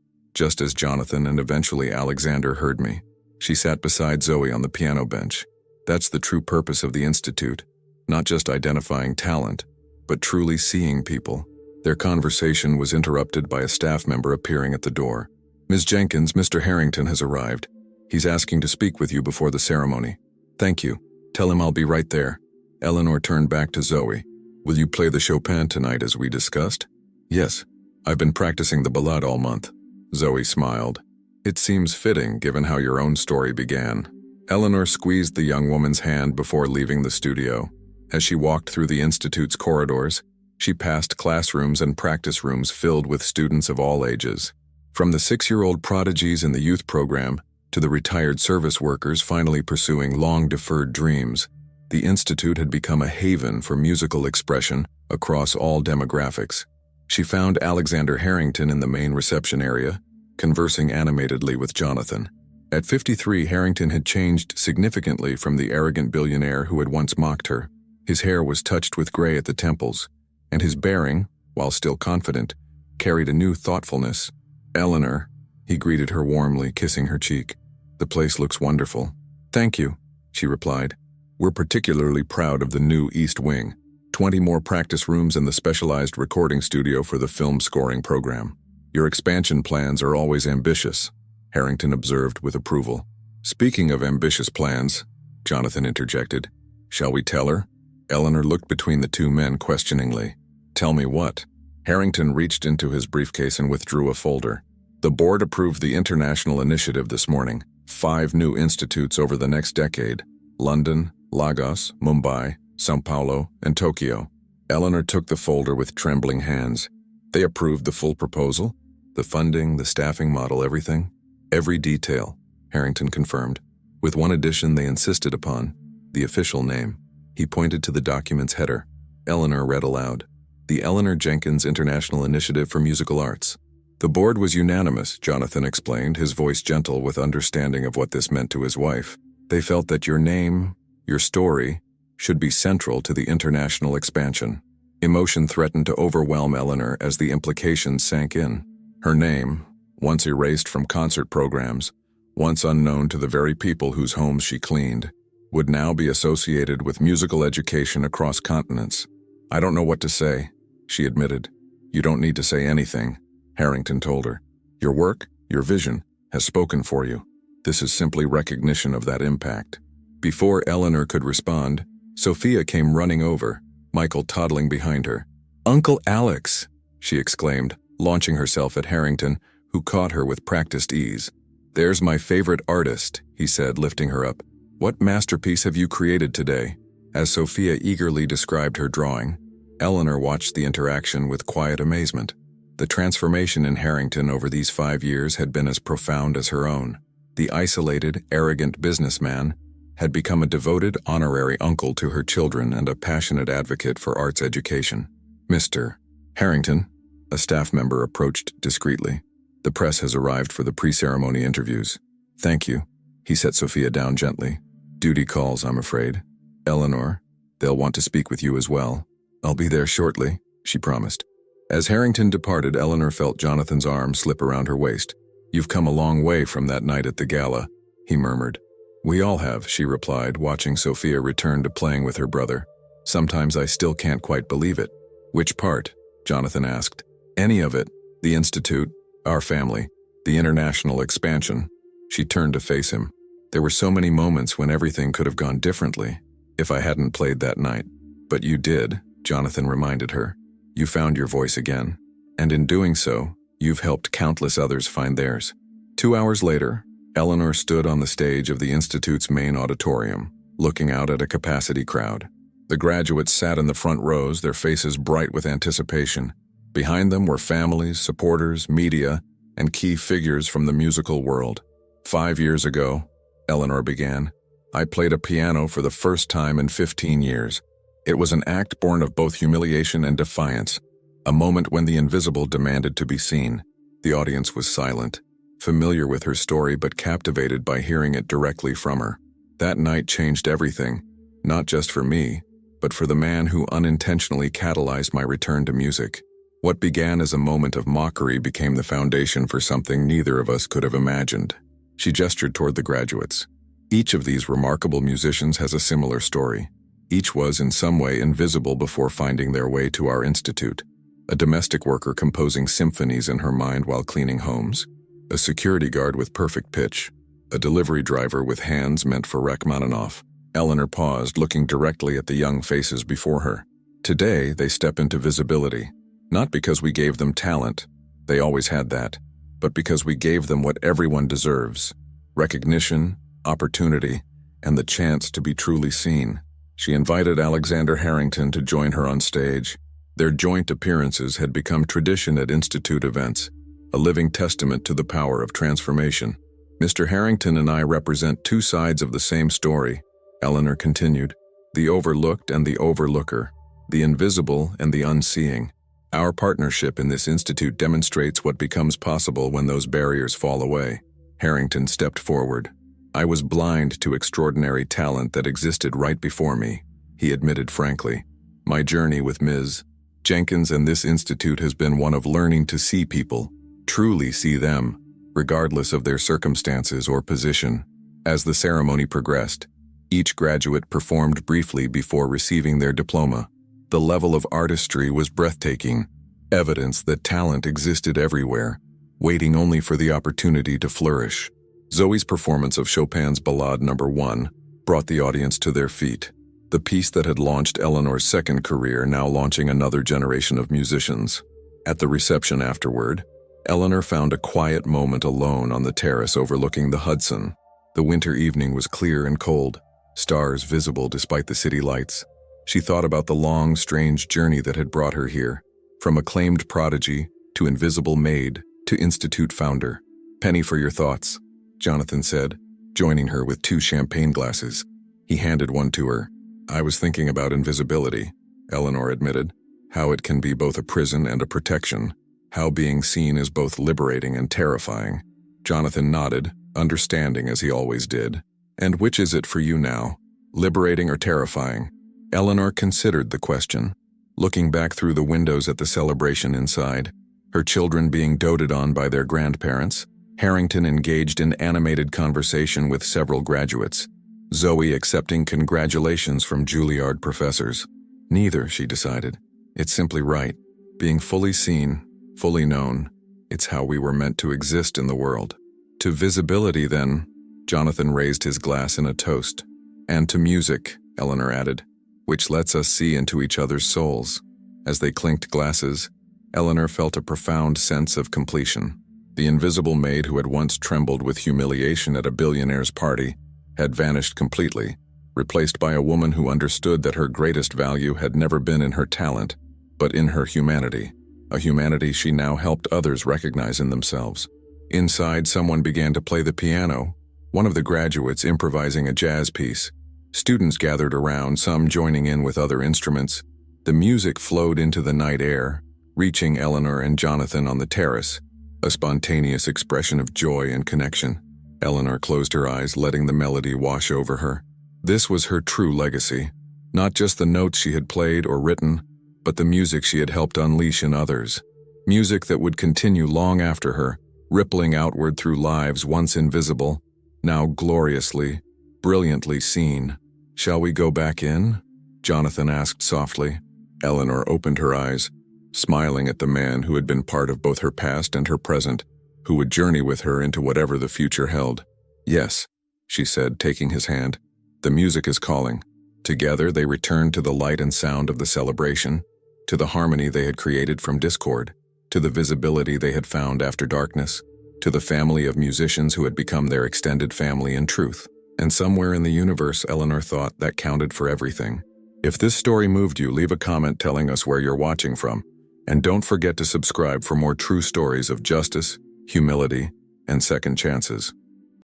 Just as Jonathan and eventually Alexander heard me, she sat beside Zoe on the piano bench. That's the true purpose of the Institute, not just identifying talent, but truly seeing people. Their conversation was interrupted by a staff member appearing at the door. "Ms. Jenkins, Mr. Harrington has arrived. He's asking to speak with you before the ceremony." "Thank you. Tell him I'll be right there." Eleanor turned back to Zoe. "Will you play the Chopin tonight as we discussed?" "Yes. I've been practicing the ballade all month." Zoe smiled. "It seems fitting given how your own story began." Eleanor squeezed the young woman's hand before leaving the studio. As she walked through the Institute's corridors, she passed classrooms and practice rooms filled with students of all ages. From the 6-year-old prodigies in the youth program to the retired service workers finally pursuing long-deferred dreams, the Institute had become a haven for musical expression across all demographics. She found Alexander Harrington in the main reception area, conversing animatedly with Jonathan. At 53, Harrington had changed significantly from the arrogant billionaire who had once mocked her. His hair was touched with gray at the temples, and his bearing, while still confident, carried a new thoughtfulness. "Eleanor," he greeted her warmly, kissing her cheek. "The place looks wonderful." "Thank you," she replied. "We're particularly proud of the new East Wing. 20 more practice rooms and the specialized recording studio for the film scoring program. Your expansion plans are always ambitious," Harrington observed with approval. "Speaking of ambitious plans," Jonathan interjected, "shall we tell her?" Eleanor looked between the two men questioningly. "Tell me what?" Harrington reached into his briefcase and withdrew a folder. "The board approved the international initiative this morning. 5 new institutes over the next decade: London, Lagos, Mumbai, São Paulo, and Tokyo." Eleanor took the folder with trembling hands. "They approved the full proposal? The funding, the staffing model, everything?" "Every detail," Harrington confirmed. "With one addition they insisted upon: the official name." He pointed to the document's header. Eleanor read aloud: "The Eleanor Jenkins International Initiative for Musical Arts." "The board was unanimous," Jonathan explained, his voice gentle with understanding of what this meant to his wife. "They felt that your name, your story, should be central to the international expansion." Emotion threatened to overwhelm Eleanor as the implications sank in. Her name, once erased from concert programs, once unknown to the very people whose homes she cleaned, would now be associated with musical education across continents. "I don't know what to say," she admitted. "You don't need to say anything," Harrington told her. "Your work, your vision, has spoken for you. This is simply recognition of that impact." Before Eleanor could respond, Sophia came running over, Michael toddling behind her. "Uncle Alex!" she exclaimed, launching herself at Harrington, who caught her with practiced ease. "There's my favorite artist," he said, lifting her up. "What masterpiece have you created today?" As Sophia eagerly described her drawing, Eleanor watched the interaction with quiet amazement. The transformation in Harrington over these 5 years had been as profound as her own. The isolated, arrogant businessman had become a devoted honorary uncle to her children and a passionate advocate for arts education. "Mr. Harrington," a staff member approached discreetly. "The press has arrived for the pre-ceremony interviews." "Thank you." He set Sophia down gently. "Duty calls, I'm afraid. Eleanor, they'll want to speak with you as well." "I'll be there shortly," she promised. As Harrington departed, Eleanor felt Jonathan's arm slip around her waist. "You've come a long way from that night at the gala," he murmured. "We all have," she replied, watching Sophia return to playing with her brother. "Sometimes I still can't quite believe it." "Which part?" Jonathan asked. "Any of it. The Institute, our family, the international expansion." She turned to face him. "There were so many moments when everything could have gone differently if I hadn't played that night." "But you did," Jonathan reminded her. "You found your voice again. And in doing so, you've helped countless others find theirs." 2 hours later, Eleanor stood on the stage of the Institute's main auditorium, looking out at a capacity crowd. The graduates sat in the front rows, their faces bright with anticipation. Behind them were families, supporters, media, and key figures from the musical world. 5 years ago, Eleanor began, I played a piano for the first time in 15 years. It was an act born of both humiliation and defiance, a moment when the invisible demanded to be seen. The audience was silent, familiar with her story but captivated by hearing it directly from her. That night changed everything, not just for me, but for the man who unintentionally catalyzed my return to music. What began as a moment of mockery became the foundation for something neither of us could have imagined. She gestured toward the graduates. Each of these remarkable musicians has a similar story. Each was in some way invisible before finding their way to our institute. A domestic worker composing symphonies in her mind while cleaning homes. A security guard with perfect pitch. A delivery driver with hands meant for Rachmaninoff. Eleanor paused, looking directly at the young faces before her. Today, they step into visibility. Not because we gave them talent, they always had that, but because we gave them what everyone deserves: recognition, opportunity, and the chance to be truly seen. She invited Alexander Harrington to join her on stage. Their joint appearances had become tradition at Institute events, a living testament to the power of transformation. Mr. Harrington and I represent two sides of the same story, Eleanor continued. The overlooked and the overlooker, the invisible and the unseeing. Our partnership in this institute demonstrates what becomes possible when those barriers fall away. Harrington stepped forward. I was blind to extraordinary talent that existed right before me, he admitted frankly. My journey with Ms. Jenkins and this institute has been one of learning to see people, truly see them, regardless of their circumstances or position. As the ceremony progressed, each graduate performed briefly before receiving their diploma. The level of artistry was breathtaking, evidence that talent existed everywhere, waiting only for the opportunity to flourish. Zoe's performance of Chopin's Ballade No. 1 brought the audience to their feet. The piece that had launched Eleanor's second career now launching another generation of musicians. At the reception afterward, Eleanor found a quiet moment alone on the terrace overlooking the Hudson. The winter evening was clear and cold, stars visible despite the city lights. She thought about the long, strange journey that had brought her here, from acclaimed prodigy to invisible maid to institute founder. "Penny for your thoughts," Jonathan said, joining her with 2 champagne glasses. He handed one to her. "I was thinking about invisibility," Eleanor admitted. "How it can be both a prison and a protection. How being seen is both liberating and terrifying." Jonathan nodded, understanding as he always did. "And which is it for you now? Liberating or terrifying?" Eleanor considered the question, looking back through the windows at the celebration inside, her children being doted on by their grandparents. Harrington engaged in animated conversation with several graduates, Zoe accepting congratulations from Juilliard professors. Neither, she decided. It's simply right. Being fully seen, fully known, it's how we were meant to exist in the world. To visibility, then, Jonathan raised his glass in a toast. And to music, Eleanor added, which lets us see into each other's souls. As they clinked glasses, Eleanor felt a profound sense of completion. The invisible maid who had once trembled with humiliation at a billionaire's party had vanished completely, replaced by a woman who understood that her greatest value had never been in her talent, but in her humanity, a humanity she now helped others recognize in themselves. Inside, someone began to play the piano, one of the graduates improvising a jazz piece. Students gathered around, some joining in with other instruments. The music flowed into the night air, reaching Eleanor and Jonathan on the terrace, a spontaneous expression of joy and connection. Eleanor closed her eyes, letting the melody wash over her. This was her true legacy, not just the notes she had played or written, but the music she had helped unleash in others. Music that would continue long after her, rippling outward through lives once invisible, now gloriously, brilliantly seen. "Shall we go back in?" Jonathan asked softly. Eleanor opened her eyes, smiling at the man who had been part of both her past and her present, who would journey with her into whatever the future held. "Yes," she said, taking his hand. "The music is calling." Together they returned to the light and sound of the celebration, to the harmony they had created from discord, to the visibility they had found after darkness, to the family of musicians who had become their extended family in truth. And somewhere in the universe, Eleanor thought, that counted for everything. If this story moved you, leave a comment telling us where you're watching from. And don't forget to subscribe for more true stories of justice, humility, and second chances.